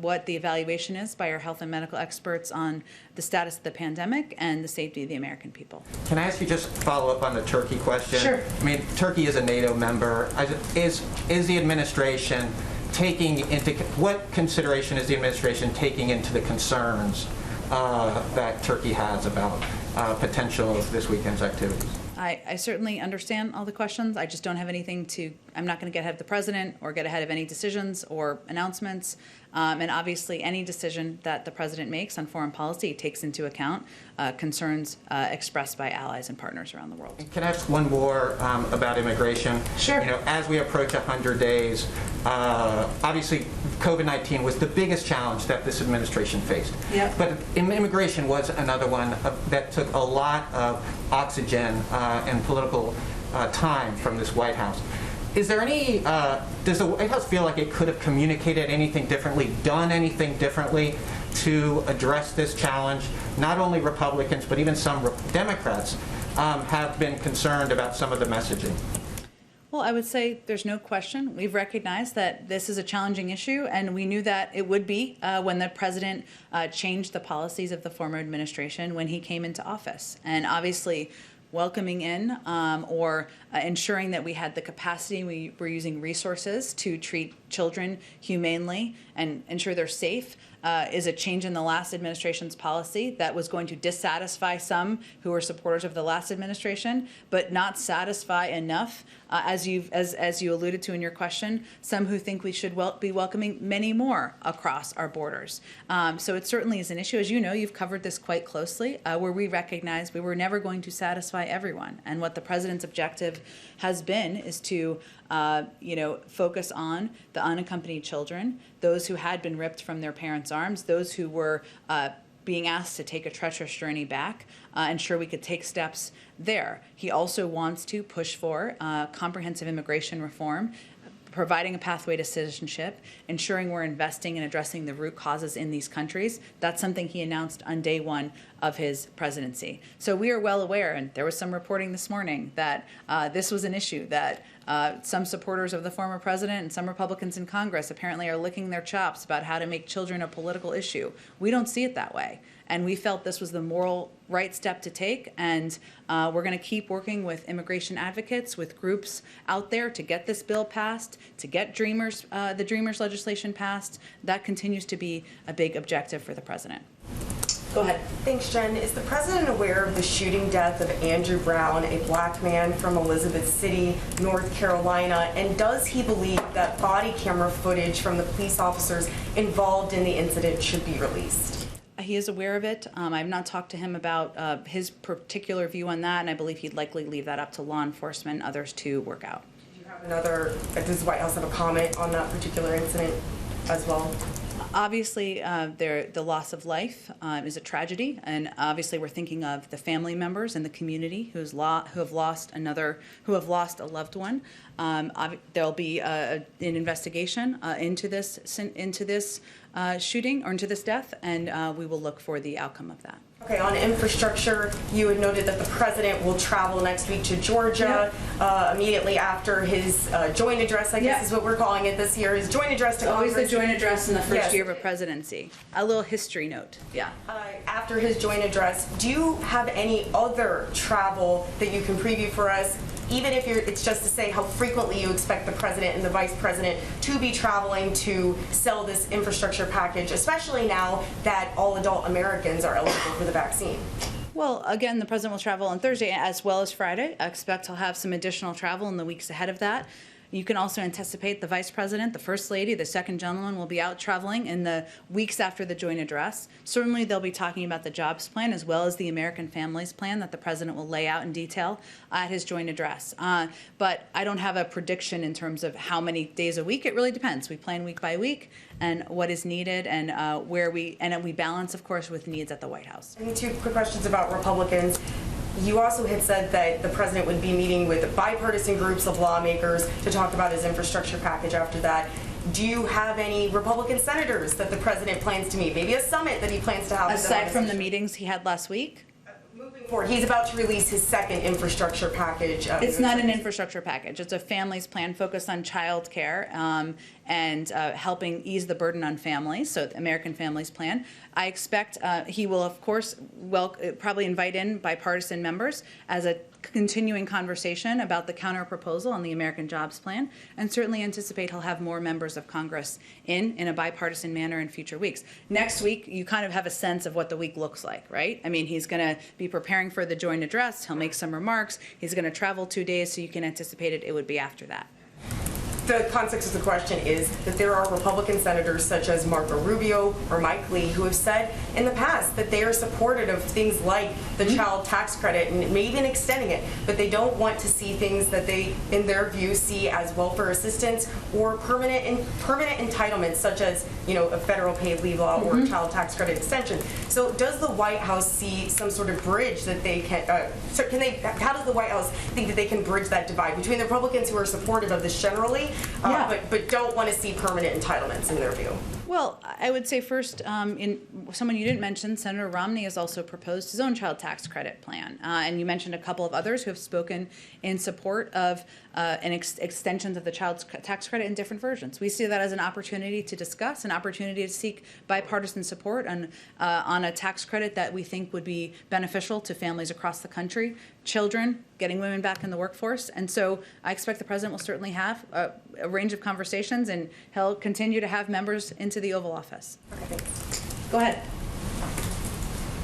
what the evaluation is by our health and medical experts on the status of the pandemic and the safety of the American people. Can I ask you just follow up on the Turkey question? Sure. I mean, Turkey is a NATO member. Is the administration taking into, what consideration is the administration taking into the concerns that Turkey has about potential of this weekend's activities? I certainly understand all the questions. I just don't have anything I'm not going to get ahead of the president or get ahead of any decisions or announcements. And obviously, any decision that the president makes on foreign policy takes into account concerns expressed by allies and partners around the world. Can I ask one more about immigration? Sure. You know, as we approach 100 days, obviously COVID-19 was the biggest challenge that this administration faced. Yep. But immigration was another one that took a lot of oxygen and political time from this White House. Is there any, does the White House feel like it could have communicated anything differently, done anything differently to address this challenge? Not only Republicans, but even some Democrats have been concerned about some of the messaging. Well, I would say there's no question. We've recognized that this is a challenging issue, and we knew that it would be when the president changed the policies of the former administration when he came into office. And obviously, welcoming in or ensuring that we had the capacity, we were using resources to treat children humanely and ensure they're safe, is a change in the last administration's policy that was going to dissatisfy some who were supporters of the last administration, but not satisfy enough, as you alluded to in your question, some who think we should be welcoming many more across our borders. So it certainly is an issue. As you know, you've covered this quite closely, where we recognize we were never going to satisfy everyone. And what the president's objective has been is to focus on the unaccompanied children, those who had been ripped from their parents' arms, those who were being asked to take a treacherous journey back, ensure we could take steps there. He also wants to push for comprehensive immigration reform, providing a pathway to citizenship, ensuring we're investing in addressing the root causes in these countries. That's something he announced on day one of his presidency. So we are well aware, and there was some reporting this morning that this was an issue that some supporters of the former president and some Republicans in Congress apparently are licking their chops about how to make children a political issue. We don't see it that way. And we felt this was the moral right step to take, and we're going to keep working with immigration advocates, with groups out there to get this bill passed, to get the Dreamers legislation passed. That continues to be a big objective for the president. Go ahead. Thanks, Jen. Is the president aware of the shooting death of Andrew Brown, a black man from Elizabeth City, North Carolina? And does he believe that body camera footage from the police officers involved in the incident should be released? He is aware of it. I've not talked to him about his particular view on that, and I believe he'd likely leave that up to law enforcement and others to work out. Do you have does the White House have a comment on that particular incident as well? Obviously, the loss of life is a tragedy, and obviously we're thinking of the family members and the community who have lost a loved one. There'll be an investigation into this shooting or into this death, and we will look for the outcome of that. Okay, on infrastructure, you had noted that the president will travel next week to Georgia immediately after his joint address, I guess is what we're calling it this year, his joint address to Congress. Always the joint address in the first year of a presidency. A little history note, After his joint address, do you have any other travel that you can preview for us, even if it's just to say how frequently you expect the president and the vice president to be traveling to sell this infrastructure package, especially now that all adult Americans are eligible for the vaccine? Well, again, the president will travel on Thursday as well as Friday. I expect he'll have some additional travel in the weeks ahead of that. You can also anticipate the vice president, the first lady, the second gentleman will be out traveling in the weeks after the joint address. Certainly they'll be talking about the jobs plan as well as the American Families Plan that the president will lay out in detail at his joint address. But I don't have a prediction in terms of how many days a week. It really depends. We plan week by week and what is needed and we balance, of course, with needs at the White House. And 2 quick questions about Republicans. You also had said that the president would be meeting with bipartisan groups of lawmakers to talk about his infrastructure package after that. Do you have any Republican senators that the president plans to meet? Maybe a summit that he plans to have? Aside from the meetings he had last week? Moving forward, he's about to release his second infrastructure package. It's not an infrastructure package. It's a families plan focused on child care and helping ease the burden on families, so the American Families Plan. I expect he will, of course, probably invite in bipartisan members as a continuing conversation about the counter proposal on the American Jobs Plan, and certainly anticipate he'll have more members of Congress in a bipartisan manner in future weeks. Next week, you kind of have a sense of what the week looks like, right? I mean, he's going to be preparing for the joint address. He'll make some remarks. He's going to travel 2 days, so you can anticipate it would be after that. the context of the question is that there are Republican senators such as Marco Rubio or Mike Lee who have said in the past that they are supportive of things like the child tax credit and maybe even extending it, but they don't want to see things that they, in their view, see as welfare assistance or permanent entitlements such as, you know, a federal paid leave law or a child tax credit extension. So does the White House see some sort of bridge that they can, how does the White House think that they can bridge that divide between the Republicans who are supportive of this generally, but don't want to see permanent entitlements in their view? Well, I would say first, in someone you didn't mention, Senator Romney has also proposed his own child tax credit plan. And you mentioned a couple of others who have spoken in support of extensions of the child tax credit in different versions. We see that as an opportunity to discuss, an opportunity to seek bipartisan support on a tax credit that we think would be beneficial to families across the country, children, getting women back in the workforce. And so I expect the president will certainly have a range of conversations, and he'll continue to have members into the Oval Office. Okay, thanks. Go ahead.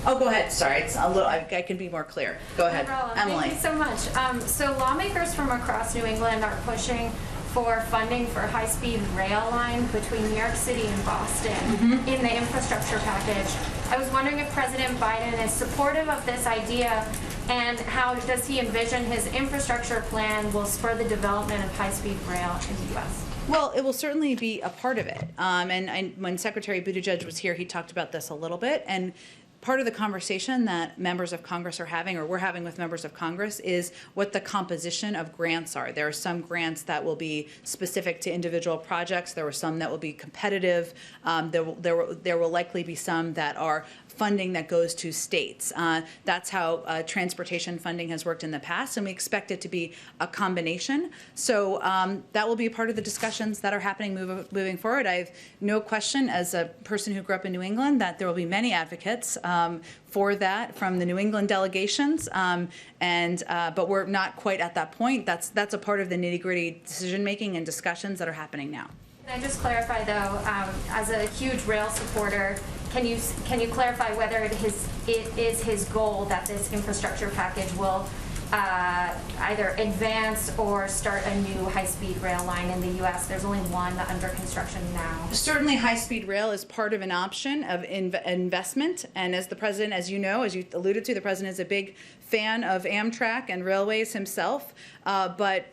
Oh, go ahead. Sorry, it's a little. I can be more clear. Go ahead, Emily. Thank you so much. So lawmakers from across New England are pushing for funding for high-speed rail line between New York City and Boston in the infrastructure package. I was wondering if President Biden is supportive of this idea, and how does he envision his infrastructure plan will spur the development of high-speed rail in the U.S.? Well, it will certainly be a part of it. And when Secretary Buttigieg was here, he talked about this a little bit. And part of the conversation that members of Congress are having, or we're having with members of Congress, is what the composition of grants are. There are some grants that will be specific to individual projects. There are some that will be competitive. There will likely be some that are funding that goes to states. That's how transportation funding has worked in the past, and we expect it to be a combination. So that will be a part of the discussions that are happening moving forward. I have no question, as a person who grew up in New England, that there will be many advocates for that from the New England delegations, but we're not quite at that point. That's a part of the nitty-gritty decision-making and discussions that are happening now. Can I just clarify, though, as a huge rail supporter, can you clarify whether it is his goal that this infrastructure package will either advance or start a new high-speed rail line in the U.S.? There's only one under construction now. Certainly high-speed rail is part of an option of investment, and as the president, as you know, as you alluded to, the president is a big fan of Amtrak and railways himself, but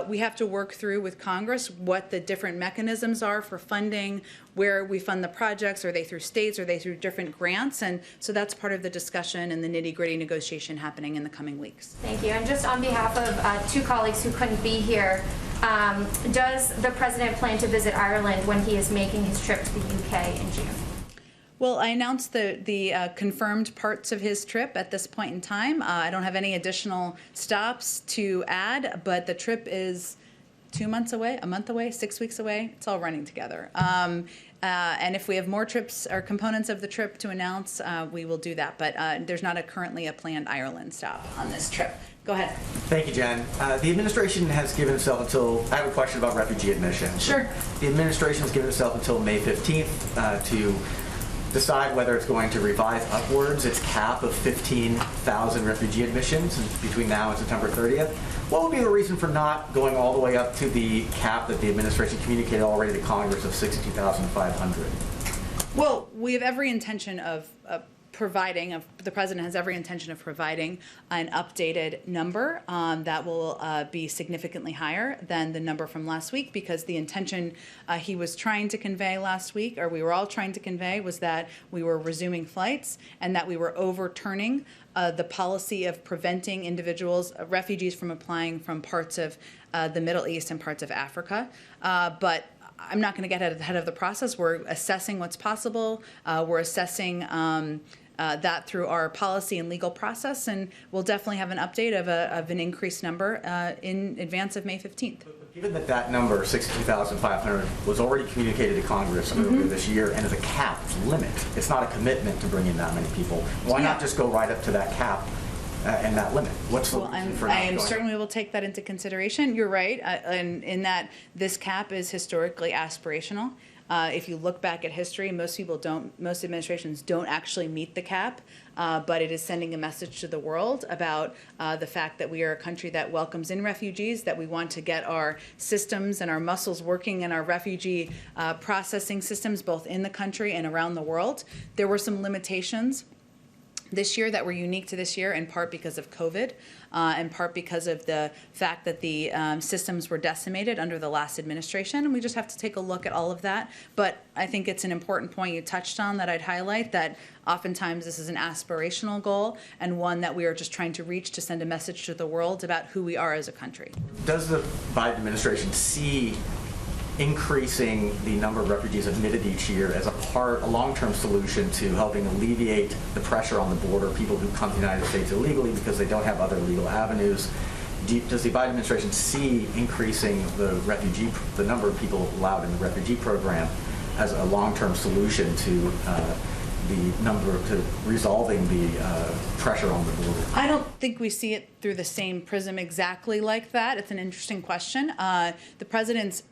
we have to work through with Congress what the different mechanisms are for funding, where we fund the projects. Are they through states? Are they through different grants? And so that's part of the discussion and the nitty-gritty negotiation happening in the coming weeks. Thank you. And just on behalf of two colleagues who couldn't be here, does the president plan to visit Ireland when he is making his trip to the UK in June? Well, I announced the confirmed parts of his trip at this point in time. I don't have any additional stops to add, but the trip is 2 months away, a month away, 6 weeks away. It's all running together. And if we have more trips or components of the trip to announce, we will do that. But there's not currently a planned Ireland stop on this trip. Go ahead. Thank you, Jen. The administration has given itself until, I have a question about refugee admission. Sure. The administration has given itself until May 15th to decide whether it's going to revise upwards its cap of 15,000 refugee admissions between now and September 30th. What would be the reason for not going all the way up to the cap that the administration communicated already to Congress of 62,500? Well, we have every intention of providing, the president has every intention of providing an updated number that will be significantly higher than the number from last week, because the intention he was trying to convey last week, or we were all trying to convey, was that we were resuming flights and that we were overturning the policy of preventing individuals, refugees, from applying from parts of the Middle East and parts of Africa. But I'm not going to get ahead of the process. We're assessing what's possible. We're assessing that through our policy and legal process, and we'll definitely have an update of an increased number in advance of May 15th. Given that that number, 62,500, was already communicated to Congress earlier this year and is a cap limit, it's not a commitment to bring in that many people, why not just go right up to that cap and that limit? What's the Well, reason for I not am going certain up? we will take that into consideration. You're right, and in that this cap is historically aspirational. If you look back at history, most administrations don't actually meet the cap, but it is sending a message to the world about the fact that we are a country that welcomes in refugees, that we want to get our systems and our muscles working in our refugee processing systems, both in the country and around the world. There were some limitations this year that were unique to this year, in part because of COVID, in part because of the fact that the systems were decimated under the last administration, and we just have to take a look at all of that. But I think it's an important point you touched on that I'd highlight, that oftentimes this is an aspirational goal and one that we are just trying to reach to send a message to the world about who we are as a country. Does the Biden administration see increasing the number of refugees admitted each year as a long-term solution to helping alleviate the pressure on the border, people who come to the United States illegally because they don't have other legal avenues? Does the Biden administration see increasing the number of people allowed in the refugee program as a long-term solution to resolving the pressure on the border? I don't think we see it through the same prism exactly like that. It's an interesting question. The president's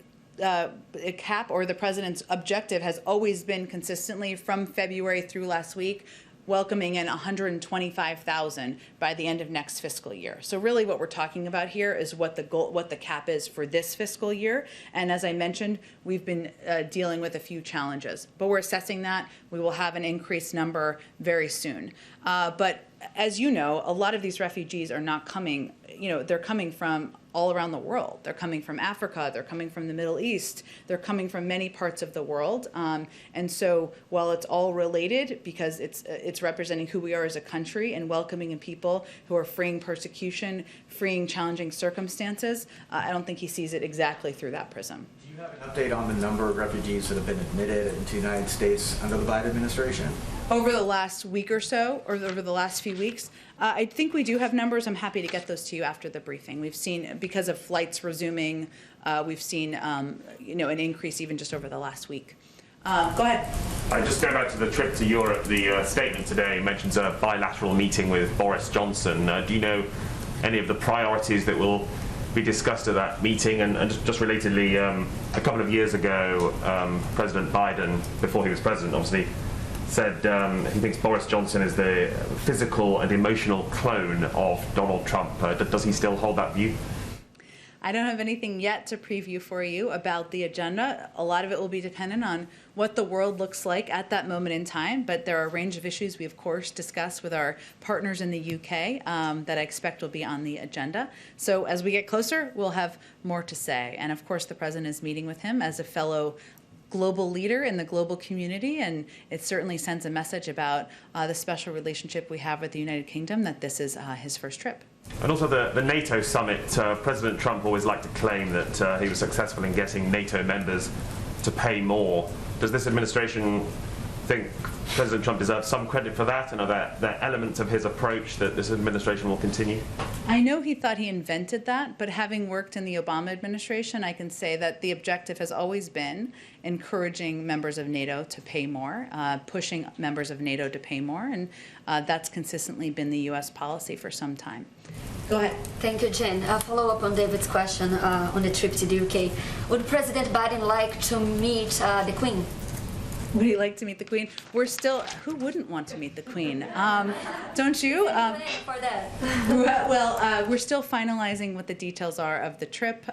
cap, or the president's objective, has always been consistently from February through last week welcoming in 125,000 by the end of next fiscal year. So really what we're talking about here is what the cap is for this fiscal year. And as I mentioned, we've been dealing with a few challenges, but we're assessing that. We will have an increased number very soon. But as you know, a lot of these refugees are not coming, they're coming from all around the world. They're coming from Africa, they're coming from the Middle East, they're coming from many parts of the world. And so while it's all related, because it's representing who we are as a country and welcoming in people who are freeing persecution, freeing challenging circumstances, I don't think he sees it exactly through that prism. Do you have an update on the number of refugees that have been admitted into the United States under the Biden administration? Over the last week or so, or over the last few weeks, I think we do have numbers. I'm happy to get those to you after the briefing. We've seen, because of flights resuming, we've seen an increase even just over the last week. Go ahead. Just going back to the trip to Europe, the statement today mentions a bilateral meeting with Boris Johnson. Do you know any of the priorities that will be discussed at that meeting? And just relatedly, a couple of years ago, President Biden, before he was president, obviously, said he thinks Boris Johnson is the physical and emotional clone of Donald Trump. Does he still hold that view? I don't have anything yet to preview for you about the agenda. A lot of it will be dependent on what the world looks like at that moment in time, but there are a range of issues we, of course, discuss with our partners in the UK that I expect will be on the agenda. So as we get closer, we'll have more to say. And of course, the president is meeting with him as a fellow global leader in the global community, and it certainly sends a message about the special relationship we have with the United Kingdom, that this is his first trip. And also the NATO summit, President Trump always liked to claim that he was successful in getting NATO members to pay more. Does this administration think President Trump deserves some credit for that, and are there elements of his approach that this administration will continue? I know he thought he invented that, but having worked in the Obama administration, I can say that the objective has always been encouraging members of NATO to pay more, pushing members of NATO to pay more, and that's consistently been the U.S. policy for some time. Go ahead. Thank you, Jen. A follow-up on David's question on the trip to the UK. Would President Biden like to meet the Queen? Would he like to meet the Queen? We're still, who wouldn't want to meet the Queen? Don't you? We're still finalizing what the details are of the trip.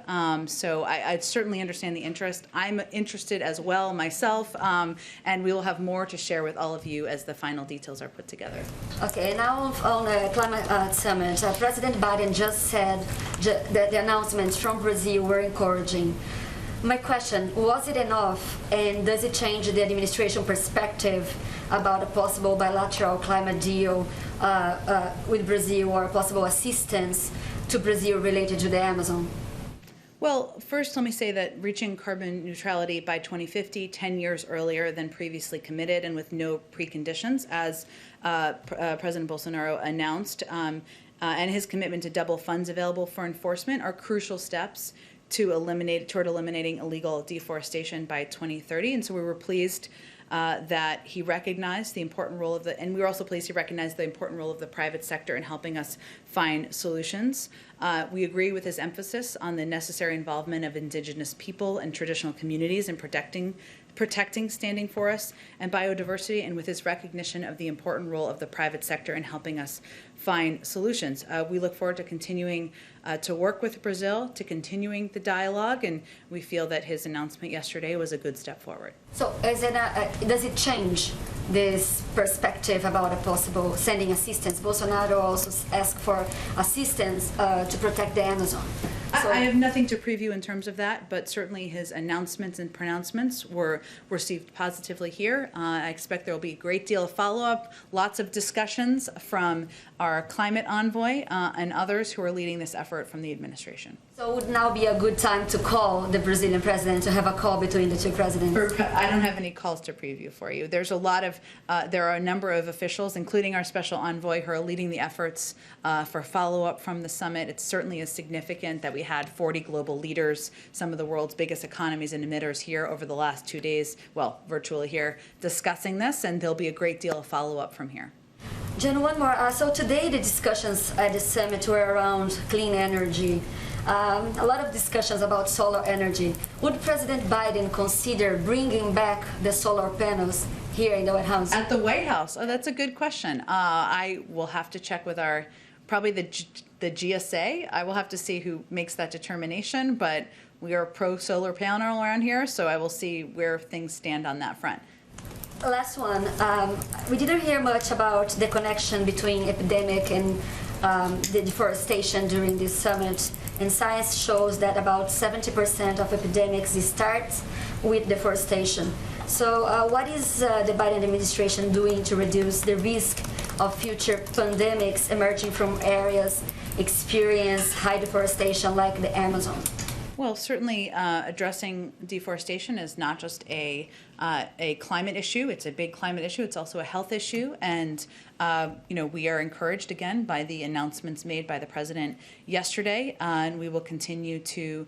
So I certainly understand the interest. I'm interested as well myself, and we will have more to share with all of you as the final details are put together. Okay, now on the climate summit, President Biden just said that the announcements from Brazil were encouraging. My question, was it enough, and does it change the administration perspective about a possible bilateral climate deal with Brazil, or possible assistance to Brazil related to the Amazon? Well, first let me say that reaching carbon neutrality by 2050, 10 years earlier than previously committed and with no preconditions, as President Bolsonaro announced, and his commitment to double funds available for enforcement are crucial steps toward eliminating illegal deforestation by 2030. And so we were pleased that he recognized the important role of and we were also pleased he recognized the important role of the private sector in helping us find solutions. We agree with his emphasis on the necessary involvement of Indigenous people and traditional communities in protecting standing forests and biodiversity, and with his recognition of the important role of the private sector in helping us find solutions. We look forward to continuing to work with Brazil, to continuing the dialogue, and we feel that his announcement yesterday was a good step forward. So does it change this perspective about a possible sending assistance? Bolsonaro also asked for assistance to protect the Amazon. So I have nothing to preview in terms of that, but certainly his announcements and pronouncements were received positively here. I expect there will be a great deal of follow-up, lots of discussions from our climate envoy and others who are leading this effort from the administration. So would now be a good time to call the Brazilian president, to have a call between the two presidents? I don't have any calls to preview for you. There's a lot of, there are a number of officials, including our special envoy, who are leading the efforts for follow-up from the summit. It certainly is significant that we had 40 global leaders, some of the world's biggest economies and emitters here over the last 2 days, well, virtually here, discussing this, and there'll be a great deal of follow-up from here. Jen, one more. So today the discussions at the summit were around clean energy. A lot of discussions about solar energy. Would President Biden consider bringing back the solar panels here in the White House? At the White House? Oh, that's a good question. I will have to check with probably the GSA. I will have to see who makes that determination, but we are pro-solar panel around here, so I will see where things stand on that front. Last one. We didn't hear much about the connection between epidemic and the deforestation during this summit. And science shows that about 70% of epidemics starts with deforestation. So what is the Biden administration doing to reduce the risk of future pandemics emerging from areas experience high deforestation like the Amazon? Well, certainly addressing deforestation is not just a climate issue. It's a big climate issue. It's also a health issue. And, we are encouraged, again, by the announcements made by the president yesterday. And we will continue to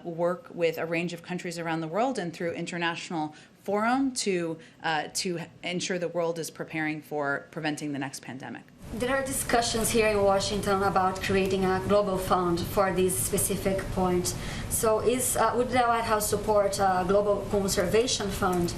work with a range of countries around the world and through international forum to ensure the world is preparing for preventing the next pandemic. There are discussions here in Washington about creating a global fund for this specific point. So would the White House support a global conservation fund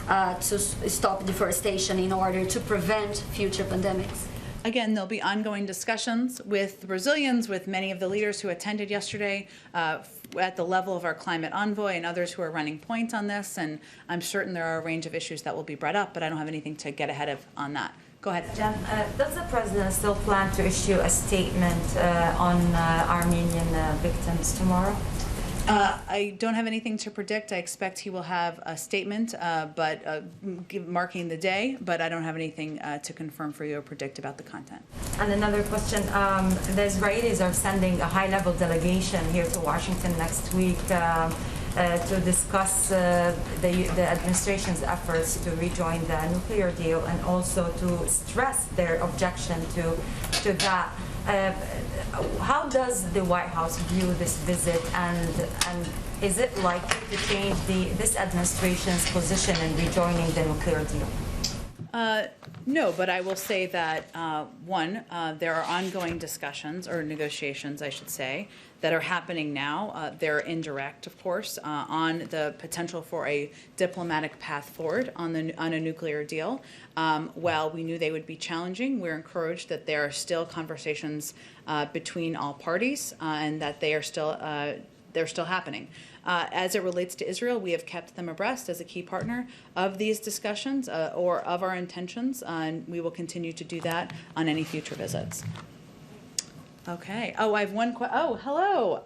to stop deforestation in order to prevent future pandemics? Again, there'll be ongoing discussions with the Brazilians, with many of the leaders who attended yesterday at the level of our climate envoy and others who are running point on this. And I'm certain there are a range of issues that will be brought up, but I don't have anything to get ahead of on that. Go ahead. Jen, does the president still plan to issue a statement on Armenian victims tomorrow? I don't have anything to predict. I expect he will have a statement, marking the day, but I don't have anything to confirm for you or predict about the content. And another question, the Israelis are sending a high-level delegation here to Washington next week to discuss the administration's efforts to rejoin the nuclear deal and also to stress their objection to that. How does the White House view this visit, and is it likely to change this administration's position in rejoining the nuclear deal? No, but I will say that, there are ongoing discussions, or negotiations, I should say, that are happening now. They're indirect, of course, on the potential for a diplomatic path forward on a nuclear deal. While we knew they would be challenging, we're encouraged that there are still conversations between all parties and that they're still happening. As it relates to Israel, we have kept them abreast as a key partner of these discussions or of our intentions, and we will continue to do that on any future visits. Okay. Oh, I have one question. Oh, hello.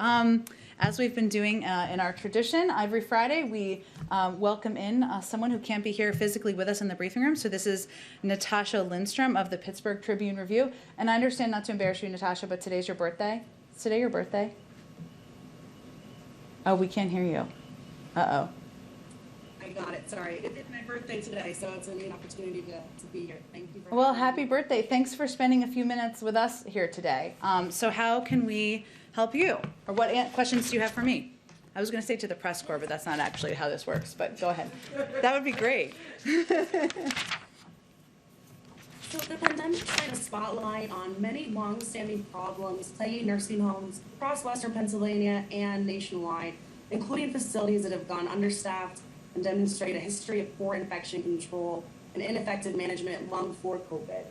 As we've been doing in our tradition, every Friday we welcome in someone who can't be here physically with us in the briefing room. So this is Natasha Lindstrom of the Pittsburgh Tribune Review. And I understand, not to embarrass you, Natasha, but today's your birthday. Is today your birthday? Oh, we can't hear you. Uh-oh. I got it. Sorry. It's my birthday today, so it's a neat opportunity to be here. Thank you. Well, happy birthday. Thanks for spending a few minutes with us here today. So how can we help you? Or what questions do you have for me I was going to say to the press corps, but that's not actually how this works, but go ahead. That would be great. So the pandemic shined a spotlight on many long-standing problems plaguing nursing homes across Western Pennsylvania and nationwide, including facilities that have gone understaffed and demonstrate a history of poor infection control and ineffective management long before COVID.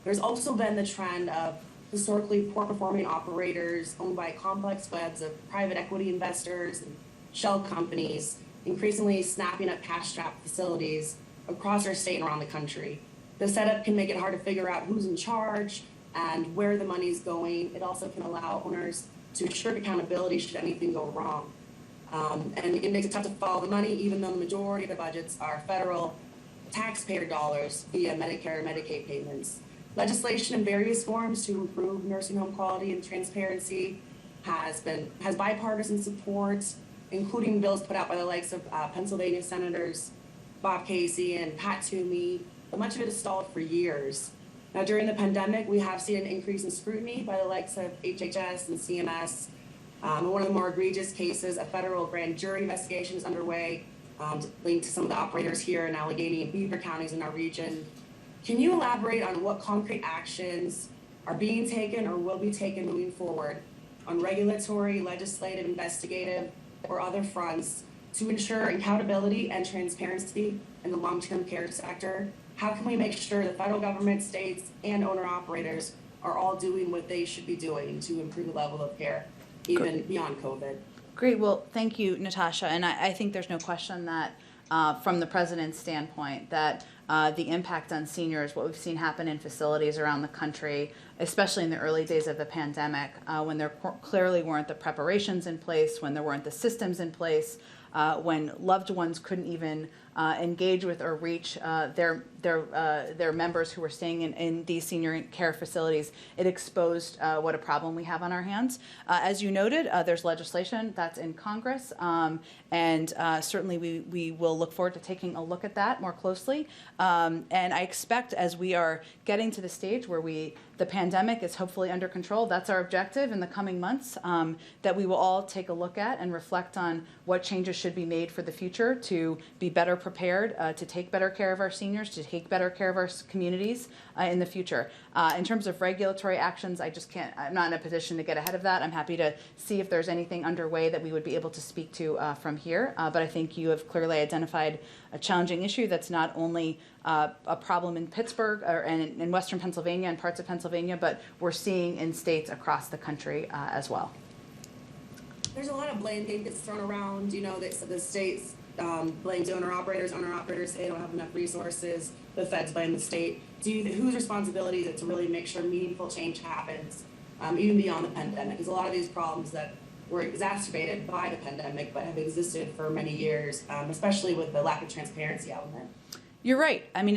There's also been the trend of historically poor-performing operators owned by complex webs of private equity investors and shell companies, increasingly snapping up cash-strapped facilities across our state and around the country. The setup can make it hard to figure out who's in charge and where the money's going. It also can allow owners to restrict accountability should anything go wrong. And it makes it tough to follow the money, even though the majority of the budgets are federal taxpayer dollars via Medicare and Medicaid payments. Legislation in various forms to improve nursing home quality and transparency has bipartisan support, including bills put out by the likes of Pennsylvania Senators Bob Casey and Pat Toomey, but much of it has stalled for years. Now, during the pandemic, we have seen an increase in scrutiny by the likes of HHS and CMS. In one of the more egregious cases, a federal grand jury investigation is underway linked to some of the operators here in Allegheny and Beaver counties in our region. Can you elaborate on what concrete actions are being taken or will be taken moving forward on regulatory, legislative, investigative, or other fronts to ensure accountability and transparency in the long-term care sector? How can we make sure the federal government, states, and owner-operators are all doing what they should be doing to improve the level of care, even beyond COVID? Great. Well, thank you, Natasha. And I think there's no question that from the president's standpoint that the impact on seniors, what we've seen happen in facilities around the country, especially in the early days of the pandemic, when there clearly weren't the preparations in place, when there weren't the systems in place, when loved ones couldn't even engage with or reach their members who were staying in these senior care facilities, it exposed what a problem we have on our hands. As you noted, there's legislation that's in Congress, and certainly we will look forward to taking a look at that more closely. And I expect as we are getting to the stage where the pandemic is hopefully under control, that's our objective in the coming months, that we will all take a look at and reflect on what changes should be made for the future to be better prepared, to take better care of our seniors, to take better care of our communities in the future. In terms of regulatory actions, I'm not in a position to get ahead of that. I'm happy to see if there's anything underway that we would be able to speak to from here. But I think you have clearly identified a challenging issue that's not only a problem in Pittsburgh and in Western Pennsylvania and parts of Pennsylvania, but we're seeing in states across the country as well. There's a lot of blame game gets thrown around, the states blame the owner-operators say they don't have enough resources, the feds blame the state. Whose responsibility is it to really make sure meaningful change happens, even beyond the pandemic? Because a lot of these problems that were exacerbated by the pandemic but have existed for many years, especially with the lack of transparency element. You're right. I mean,